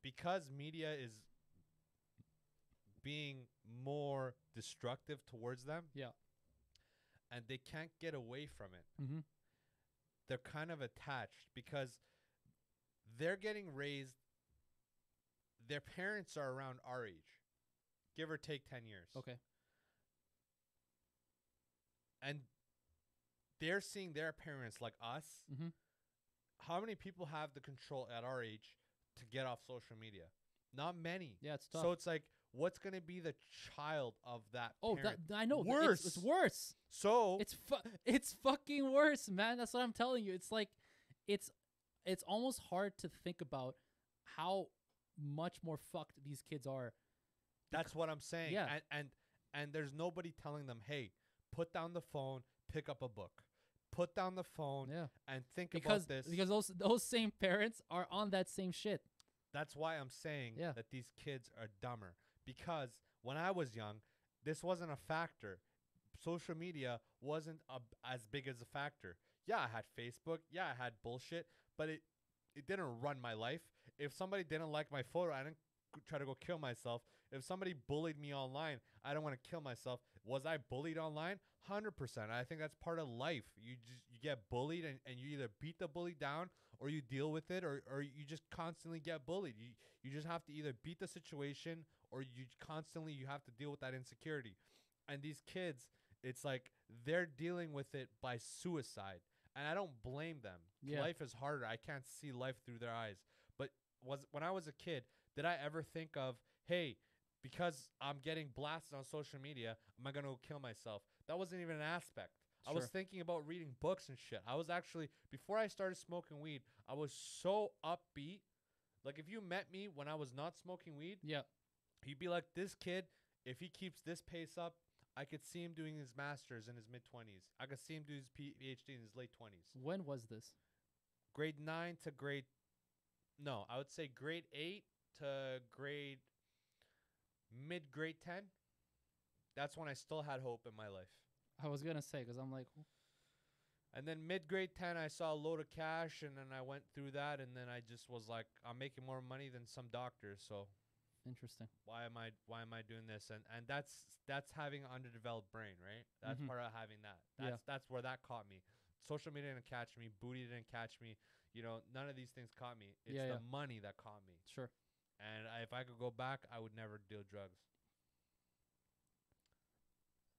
because media is being more destructive towards them, Yeah. and they can't get away from it, Mm-hmm. they're kind of attached because they're getting raised. Their parents are around our age, give or take 10 years. Okay. And they're seeing their parents like us. Mm-hmm. How many people have the control at our age to get off social media? Not many. Yeah, it's tough. So it's like, what's going to be the child of that parent? I know. Worse. It's worse. So It's fucking worse, man. That's what I'm telling you. It's like, it's almost hard to think about how much more fucked these kids are. that's what I'm saying. Yeah. And there's nobody telling them, hey, put down the phone, pick up a book. Put down the phone Yeah. and think Because about this. because those same parents are on that same shit. That's why I'm saying Yeah. that these kids are dumber. Because when I was young, this wasn't a factor. Social media wasn't as big as a factor. Yeah, I had Facebook. Yeah, I had bullshit. But it didn't run my life. If somebody didn't like my photo, I didn't try to go kill myself. If somebody bullied me online, I don't want to kill myself. Was I bullied online? 100%. I think that's part of life. You get bullied and you either beat the bully down or you deal with it or you just constantly get bullied. You just have to either beat the situation or you have to deal with that insecurity. And these kids, it's like they're dealing with it by suicide. And I don't blame them. Yeah. Life is harder. I can't see life through their eyes. But when I was a kid, did I ever think of, hey, because I'm getting blasted on social media, am I going to kill myself? That wasn't even an aspect. I was Sure. thinking about reading books and shit. I was actually, before I started smoking weed, I was so upbeat. Like, if you met me when I was not smoking weed, Yeah. you'd be like, this kid, if he keeps this pace up, I could see him doing his master's in his mid-20s. I could see him do his PhD in his late 20s. When was this? Grade 9 to I would say grade 8 to mid-grade 10. That's when I still had hope in my life. I was gonna say because I'm like, And then mid-grade 10, I saw a load of cash, and then I went through that, and then I just was like, I'm making more money than some doctors, so interesting. why am I doing this? And that's having an underdeveloped brain, right? That's Mhm. part of having that. Yeah. That's where that caught me. Social media didn't catch me. Booty didn't catch me. You know, none of these things caught me. It's Yeah, the money that caught me. Sure. And if I could go back, I would never deal drugs.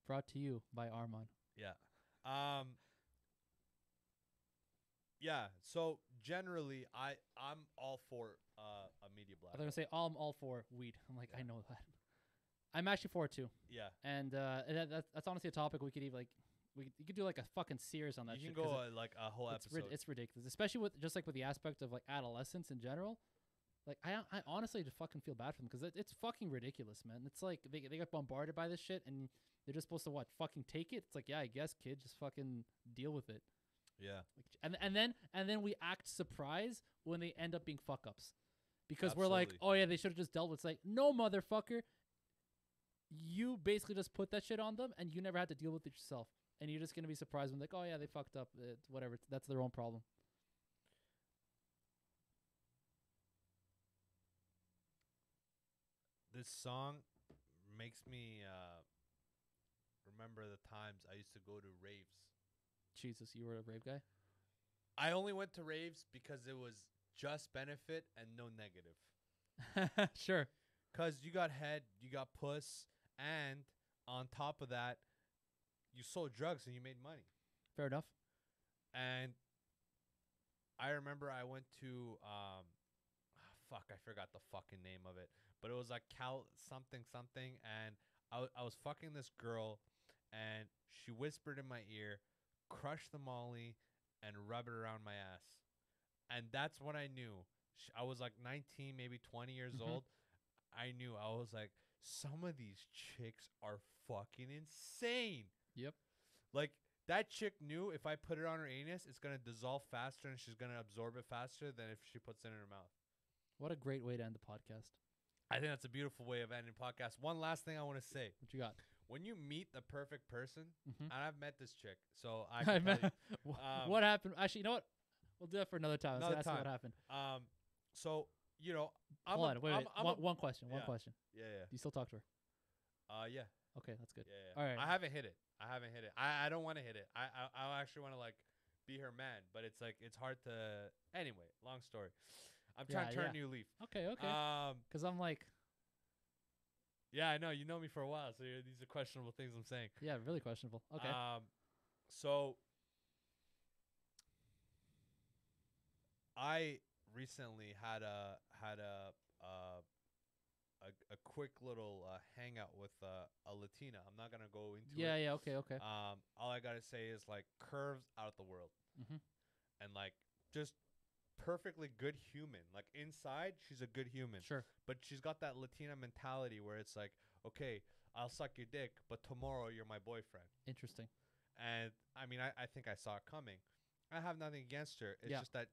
Brought to you by Armand. Yeah. Yeah. So generally, I'm all for a media I was blackout. gonna say I'm all for weed. I'm like, Yeah. I know that. I'm actually for it too. Yeah. And that's honestly a topic we could even you could do like a fucking series on that. You can shit 'cause go like a whole episode. it's ridiculous, especially with the aspect of like adolescence in general. Like I honestly just fucking feel bad for them because it's fucking ridiculous, man. It's like they get bombarded by this shit and they're just supposed to fucking take it. It's like, yeah, I guess, kid, just fucking deal with it. Yeah. Like, and then we act surprised when they end up being fuck ups because we're like, Absolutely. oh yeah, they should have just dealt with it. It's like, no, motherfucker, you basically just put that shit on them and you never had to deal with it yourself. And you're just going to be surprised when like, oh yeah, they fucked up. Whatever. That's their own problem. This song makes me remember the times I used to go to raves. Jesus, you were a rave guy? I only went to raves because it was just benefit and no negative. Sure. Because you got head, you got puss, and on top of that, you sold drugs and you made money. Fair enough. And I remember I went to, I forgot the fucking name of it. But it was like Cal something, and I was fucking this girl, and she whispered in my ear, crush the molly, and rub it around my ass. And that's when I knew. I was like 19, maybe 20 years Mhm. old. I knew. I was like, some of these chicks are fucking insane. Yep. Like, that chick knew if I put it on her anus, it's going to dissolve faster and she's going to absorb it faster than if she puts it in her mouth. What a great way to end the podcast. I think that's a beautiful way of ending podcast. One last thing I want to say. What you got? When you meet the perfect person, Mm-hmm. and I've met this chick, so I can tell you. What happened? Actually, you know what? We'll do that for another time. Another Let's ask you time. what happened. So, you know, Hold on. Wait. One question. One yeah. question. Yeah, Do you still talk to her? yeah. Okay, that's good. Yeah. All right. I haven't hit it. I don't want to hit it. I actually want to like be her man, but it's like it's hard to. Anyway, long story. I'm trying to turn a new leaf. Okay. Because I'm like, yeah, I know you know me for a while, so these are questionable things I'm saying. yeah, really questionable. Okay. So I recently had a quick little hangout with a Latina. I'm not gonna go into it. Yeah. Okay. All I gotta say is like curves out the world, Mm-hmm. and like just perfectly good human. Like inside, she's a good human. Sure. But she's got that Latina mentality where it's like, okay, I'll suck your dick, but tomorrow you're my boyfriend. Interesting. And I mean, I think I saw it coming. I have nothing against her. It's Yeah. just that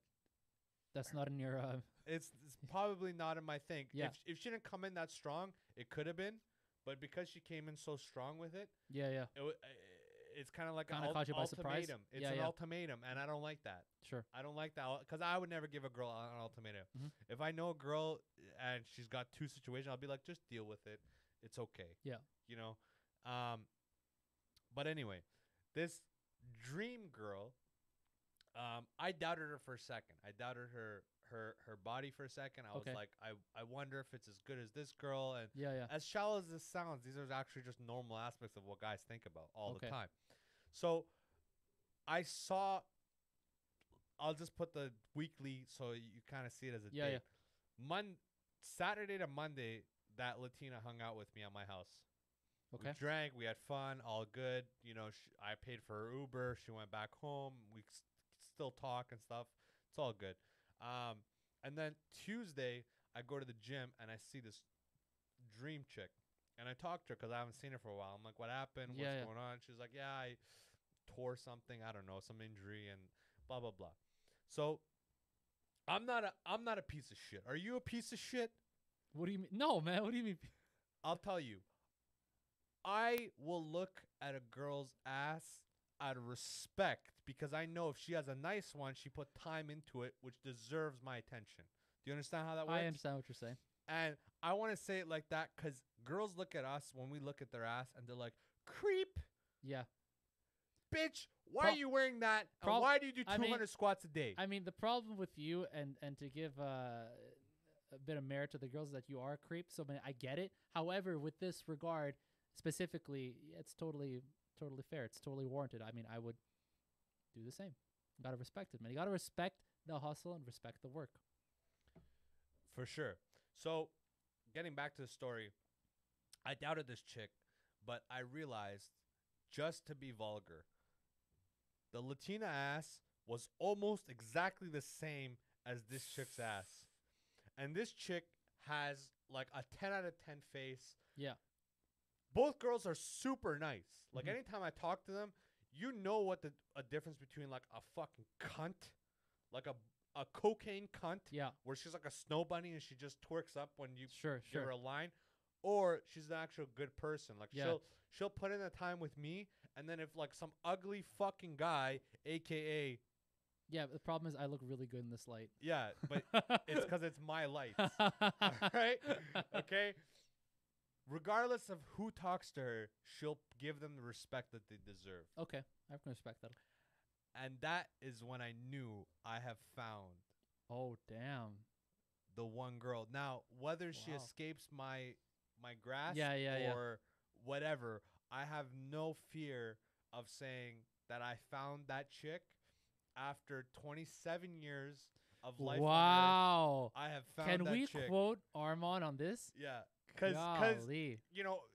That's not in your. it's probably not in my thing. Yeah. If she didn't come in that strong, it could have been. But because she came in so strong with it, Yeah. it's kind of like Kinda an caught you by surprise? ultimatum. It's Yeah, an yeah. ultimatum, and I don't like that. Sure. I don't like that because I would never give a girl an ultimatum. Mhm. If I know a girl and she's got two situations, I'll be like, just deal with it. It's okay. Yeah. You know. But anyway, this dream girl, I doubted her for a second. I doubted her body for a second. I Okay. was like, I wonder if it's as good as this girl. And Yeah. as shallow as this sounds, these are actually just normal aspects of what guys think about all Okay. the time. So I saw. I'll just put the weekly so you kind of see it as a Yeah, date. Saturday to Monday, that Latina hung out with me at my house. Okay. We drank, we had fun, all good. You know, I paid for her Uber. She went back home. We still talk and stuff. It's all good. And then Tuesday, I go to the gym and I see this dream chick. And I talked to her because I haven't seen her for a while. I'm like, what happened? What's Yeah. going on? She's like, yeah, I tore something. I don't know, some injury and blah, blah, blah. So I'm not a piece of shit. Are you a piece of shit? What do you mean? No, man. What do you mean? I'll tell you. I will look at a girl's ass out of respect because I know if she has a nice one, she put time into it, which deserves my attention. Do you understand how that works? I understand what you're saying. And I want to say it like that because girls look at us when we look at their ass and they're like, creep, Yeah. bitch, why are you wearing that? And why do you do 200 squats a day? I mean, the problem with you and to give a bit of merit to the girls is that you are a creep. So I get it. However, with this regard specifically, it's totally fair. It's totally warranted. I mean, I would do the same. You gotta respect it, man. You gotta respect the hustle and respect the work. For sure. So, getting back to the story, I doubted this chick, but I realized, just to be vulgar, the Latina ass was almost exactly the same as this chick's ass. And this chick has like a 10 out of 10 face. Yeah. Both girls are super nice. Like Mhm. anytime I talk to them, you know what a difference between like a fucking cunt, like a cocaine cunt, Yeah. where she's like a snow bunny and she just twerks up when you Sure. give her a line, or she's an actual good person. Like Yeah. she'll put in the time with me, and then if like some ugly fucking guy, aka Yeah. The problem is I look really good in this light. yeah, but it's because it's my lights, right? Okay. Regardless of who talks to her, she'll give them the respect that they deserve. Okay. I can respect that. And that is when I knew I have found Oh, damn. the one girl. Now, whether she Wow. escapes my grasp Yeah. or whatever, I have no fear of saying that I found that chick after 27 years of life. Wow. I have found Can that we chick. quote Armand on this? Yeah. Because, Golly. you know,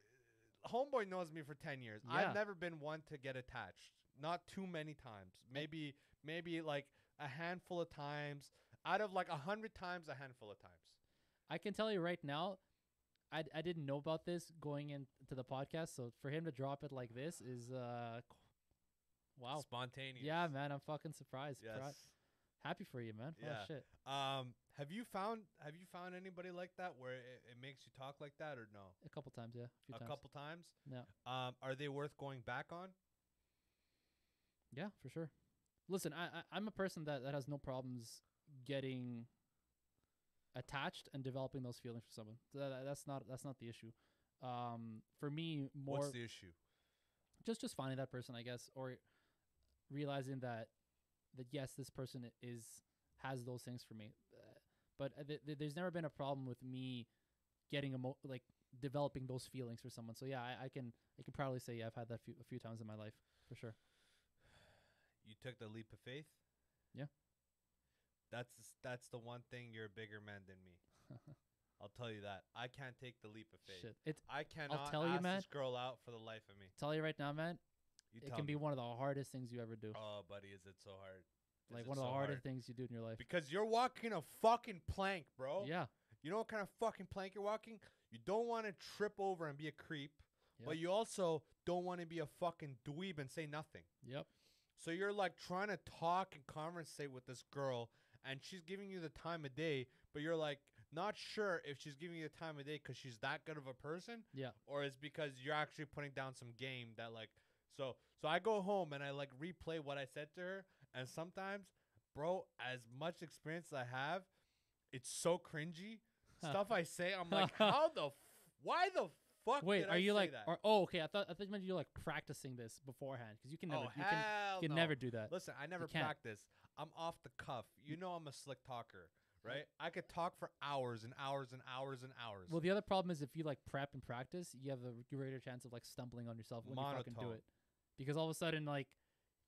homeboy knows me for 10 years. Yeah. I've never been one to get attached. Not too many times. Maybe like a handful of times. Out of like 100 times, a handful of times. I can tell you right now, I didn't know about this going into the podcast, so for him to drop it like this is wow. Spontaneous. Yeah, man, I'm fucking surprised. Yes. Happy for you, man. Oh Yeah. shit. Have you found anybody like that where it makes you talk like that or no? A couple times, yeah. A few times. Couple times? Yeah. Are they worth going back on? Yeah, for sure. Listen, I'm a person that has no problems getting attached and developing those feelings for someone. That's not the issue. For me, more What's the issue? Just finding that person, I guess, or realizing that yes, this person has those things for me. But there's never been a problem with me getting like developing those feelings for someone. So yeah, I can proudly say yeah, I've had that a few times in my life for sure. You took the leap of faith? Yeah. That's the one thing you're a bigger man than me. I'll tell you that. I can't take the leap of faith. Shit. I cannot tell you, ask man. this girl out for the life of me. Tell you right now, man. You It tell can be me. one of the hardest things you ever do. Oh, buddy, is it so hard? Like Is one it of the so hardest hard? things you do in your life. Because you're walking a fucking plank, bro. Yeah. You know what kind of fucking plank you're walking? You don't want to trip over and be a creep, Yep. but you also don't want to be a fucking dweeb and say nothing. Yep. So you're like trying to talk and conversate with this girl, and she's giving you the time of day, but you're like not sure if she's giving you the time of day because she's that good of a person, Yeah. or it's because you're actually putting down some game that like. So I go home and I like replay what I said to her, and sometimes, bro, as much experience as I have, it's so cringy. Stuff I say, I'm like, why the fuck? Wait, did are I you say like? that? Okay. I thought you meant you're like practicing this beforehand because you can never. you can no. never do that. Listen, I never can't. practice. I'm off the cuff. You know I'm a slick talker, right? I could talk for hours and hours and hours and hours. Well, the other problem is if you like prep and practice, you have a greater chance of like stumbling on yourself when you fucking do Monotone. it, because all of a sudden like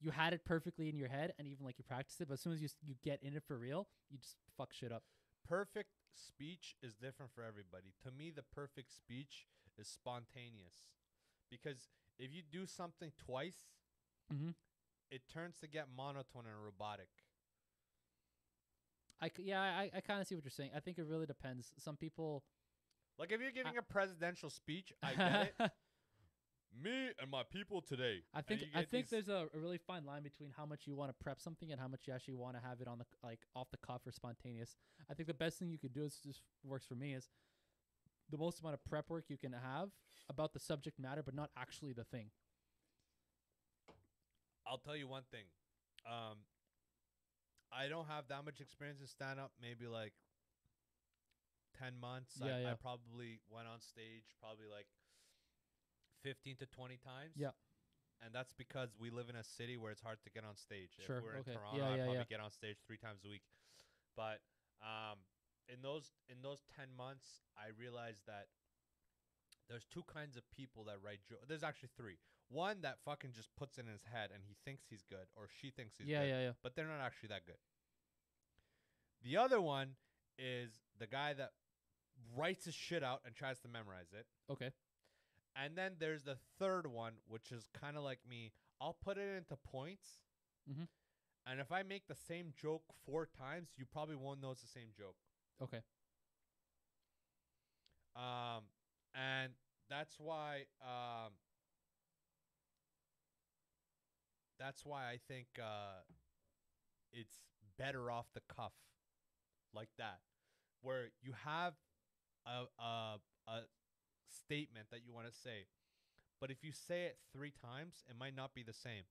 you had it perfectly in your head and even like you practice it, but as soon as you get in it for real, you just fuck shit up. Perfect speech is different for everybody. To me, the perfect speech is spontaneous. Because if you do something twice, Mm-hmm. it turns to get monotone and robotic. I kind of see what you're saying. I think it really depends. Some people. Like if you're giving a presidential speech, I get it. Me and my people today. I think there's a really fine line between how much you want to prep something and how much you actually want to have it on the like off the cuff or spontaneous. I think the best thing you could do is just works for me is the most amount of prep work you can have about the subject matter, but not actually the thing. I'll tell you one thing. I don't have that much experience in stand-up. Maybe like 10 months. Yeah. I probably went on stage probably like 15 to 20 times. Yeah. And that's because we live in a city where it's hard to get on stage. Sure, If we're okay. in Toronto, Yeah, I'd yeah, probably yeah. get on stage 3 times a week. But in those 10 months, I realized that there's 2 kinds of people that write jokes. There's actually 3. One that fucking just puts it in his head and he thinks he's good or she thinks he's good. Yeah. But they're not actually that good. The other one is the guy that writes his shit out and tries to memorize it. Okay. And then there's the third one, which is kind of like me. I'll put it into points. Mhm. And if I make the same joke 4 times, you probably won't know it's the same joke. Okay. And that's why I think it's better off the cuff like that, where you have a statement that you want to say, but if you say it 3 times, it might not be the same.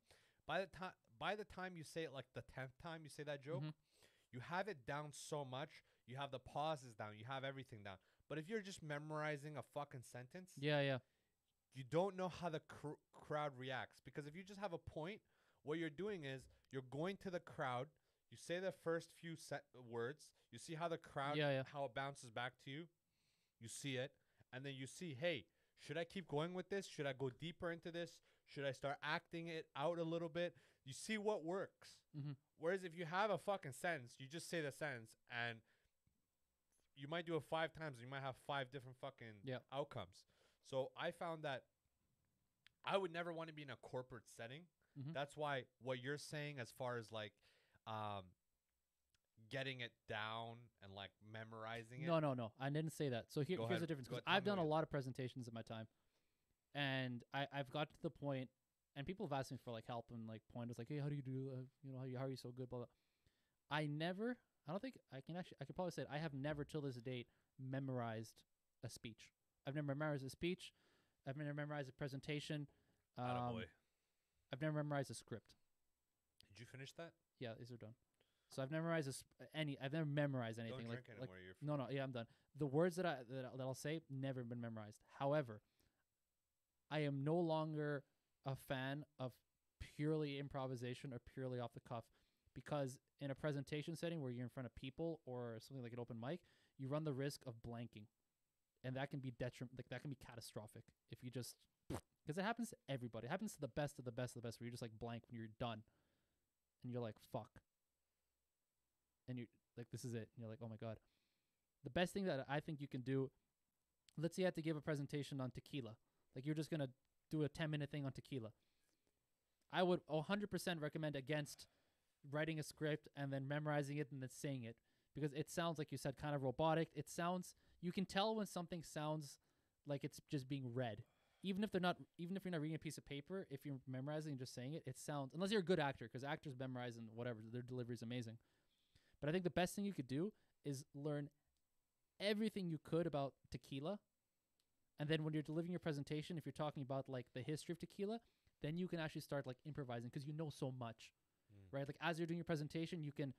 By the time you say it like the 10th time you say that joke, Mhm. you have it down so much. You have the pauses down. You have everything down. But if you're just memorizing a fucking sentence, Yeah. you don't know how the crowd reacts. Because if you just have a point, what you're doing is you're going to the crowd. You say the first few words. You see how the crowd, Yeah. how it bounces back to you. You see it. And then you see, hey, should I keep going with this? Should I go deeper into this? Should I start acting it out a little bit? You see what works. Mhm. Whereas if you have a fucking sentence, you just say the sentence and you might do it 5 times. You might have 5 different fucking outcomes. So I found that I would never want to be in a corporate setting. Mhm. That's why what you're saying as far as like getting it down and like memorizing it? No. I didn't say that. So Go here's ahead. the difference. Go 'Cause ahead, I've tell me done a what lot of presentations in my time, and I've got to the point, and people have asked me for like help and like pointers, like, hey, how do you do? How are you so good? Blah blah. I don't think I can actually. I could probably say it. I have never till this date memorized a speech. I've never memorized a speech. I've never memorized a presentation. Attaboy. I've never memorized a script. Did you finish that? Yeah, these are done. So I've never memorized I've never memorized anything. Don't like, drink like anymore. no, yeah, I'm done. The words that I'll say never been memorized. However, I am no longer a fan of purely improvisation or purely off the cuff, because in a presentation setting where you're in front of people or something like an open mic, you run the risk of blanking, and that can be that can be catastrophic if you just, because it happens to everybody. It happens to the best of the best of the best, where you're just like blank when you're done, and you're like fuck, and you're like this is it, and you're like oh my god. The best thing that I think you can do, let's say you have to give a presentation on tequila, like you're just gonna do a 10-minute thing on tequila. I would 100% recommend against writing a script and then memorizing it and then saying it, because it sounds, like you said, kind of robotic. It sounds, you can tell when something sounds like it's just being read, even if you're not reading a piece of paper. If you're memorizing and just saying it, it sounds, unless you're a good actor, because actors memorize and whatever, their delivery is amazing. But I think the best thing you could do is learn everything you could about tequila, and then when you're delivering your presentation, if you're talking about like the history of tequila, then you can actually start like improvising, because you know so much. Right? Like as you're doing your presentation, you can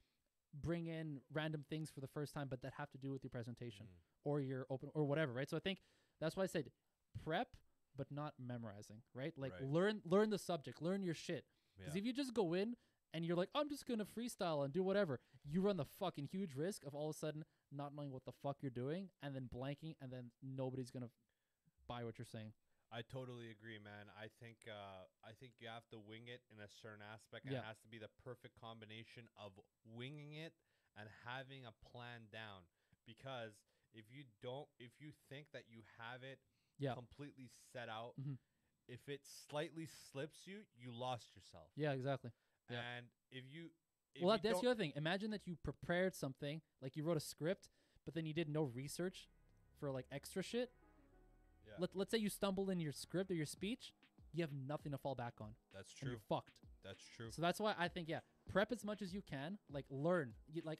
bring in random things for the first time, but that have to do with your presentation or your open or whatever. Right? So I think that's why I said prep, but not memorizing. Right? Like learn the subject, learn your shit. Because if you just go in and you're like, I'm just gonna freestyle and do whatever, you run the fucking huge risk of all of a sudden not knowing what the fuck you're doing and then blanking, and then nobody's gonna buy what you're saying. I totally agree, man. I think you have to wing it in a certain aspect, and it has to be the perfect combination of winging it and having a plan down. Because if you think that you have it completely set out, if it slightly slips you, you lost yourself. Yeah, exactly. And if you that's the other thing. Imagine that you prepared something, like you wrote a script, but then you did no research for like extra shit. Let's say you stumble in your script or your speech, you have nothing to fall back on. That's true. You're fucked. That's true. So that's why I think, prep as much as you can. Like learn.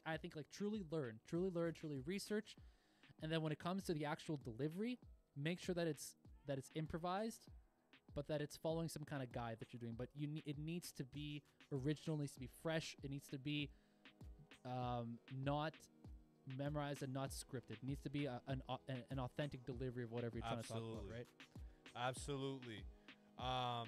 I think truly learn, truly research, and then when it comes to the actual delivery, make sure that it's improvised, but that it's following some kind of guide that you're doing. But it needs to be original, needs to be fresh. It needs to be not memorized and not scripted. It needs to be an authentic delivery of whatever you're trying to talk about, right? Absolutely.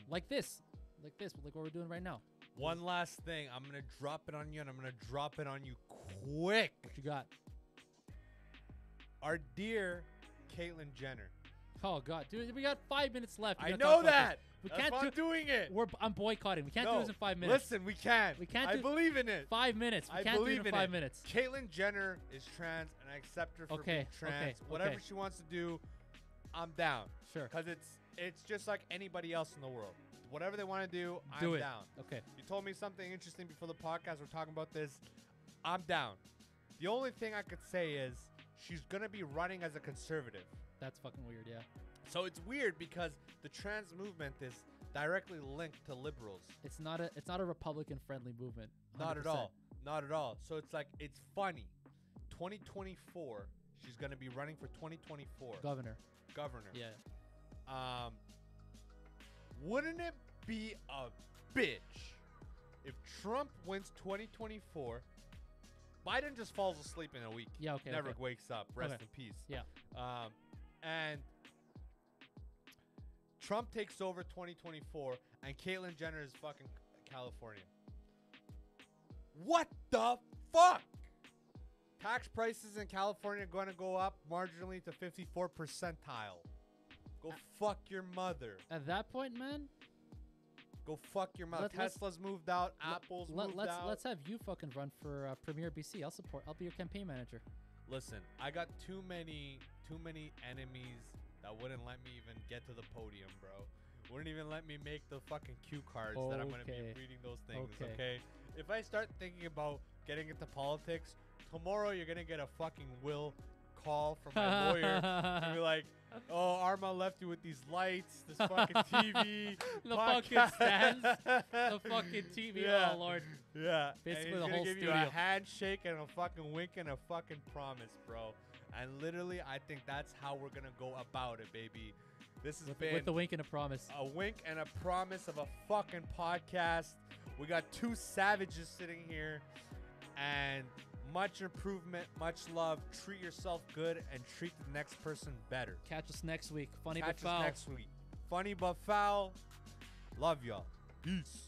Like this, like what we're doing right now. One last thing. I'm going to drop it on you, and I'm going to drop it on you quick. What you got? Our dear Caitlyn Jenner. Oh, God. Dude, we got 5 minutes left. I know that. We That's can't why I'm doing it. I'm boycotting. We can't do this in 5 minutes. Listen, we can. I believe in it. 5 minutes. We can't do it in 5 minutes. Caitlyn Jenner is trans, and I accept her for being trans. Whatever she wants to do, I'm down. Sure. Because it's just like anybody else in the world. Whatever they want to do, I'm down. Okay. You told me something interesting before the podcast. We're talking about this. I'm down. The only thing I could say is she's going to be running as a conservative. That's fucking weird, yeah. So it's weird because the trans movement is directly linked to liberals. It's not a Republican friendly movement. 100%. Not at all. Not at all. So it's like, it's funny. 2024, she's going to be running for 2024. Governor. Yeah. Wouldn't it be a bitch if Trump wins 2024, Biden just falls asleep in a week. Yeah, okay. Never wakes up. Rest in peace. Yeah. And Trump takes over 2024, and Caitlyn Jenner is fucking California. What the fuck? Tax prices in California are going to go up marginally to 54 percentile. Go fuck your mother. At that point, man. Go fuck your mother. Tesla's moved out. Apple's moved out. Let's have you fucking run for Premier BC. I'll be your campaign manager. Listen, I got too many enemies that wouldn't let me even get to the podium, bro. Wouldn't even let me make the fucking cue cards that I'm going to be reading those things, okay? If I start thinking about getting into politics, tomorrow you're gonna get a fucking will call from my lawyer to be like, oh, Arma left you with these lights, this fucking TV, The fucking stands, the fucking TV. Yeah. Oh Lord. Yeah, Basically and the he's whole gonna give you studio. a handshake and a fucking wink and a fucking promise, bro. And literally, I think that's how we're gonna go about it, baby. This has been With the wink and a promise. a wink and a promise of a fucking podcast. We got two savages sitting here, and much improvement, much love. Treat yourself good and treat the next person better. Catch us next week. Funny Catch but foul. us next week. Funny but foul. Love y'all. Peace.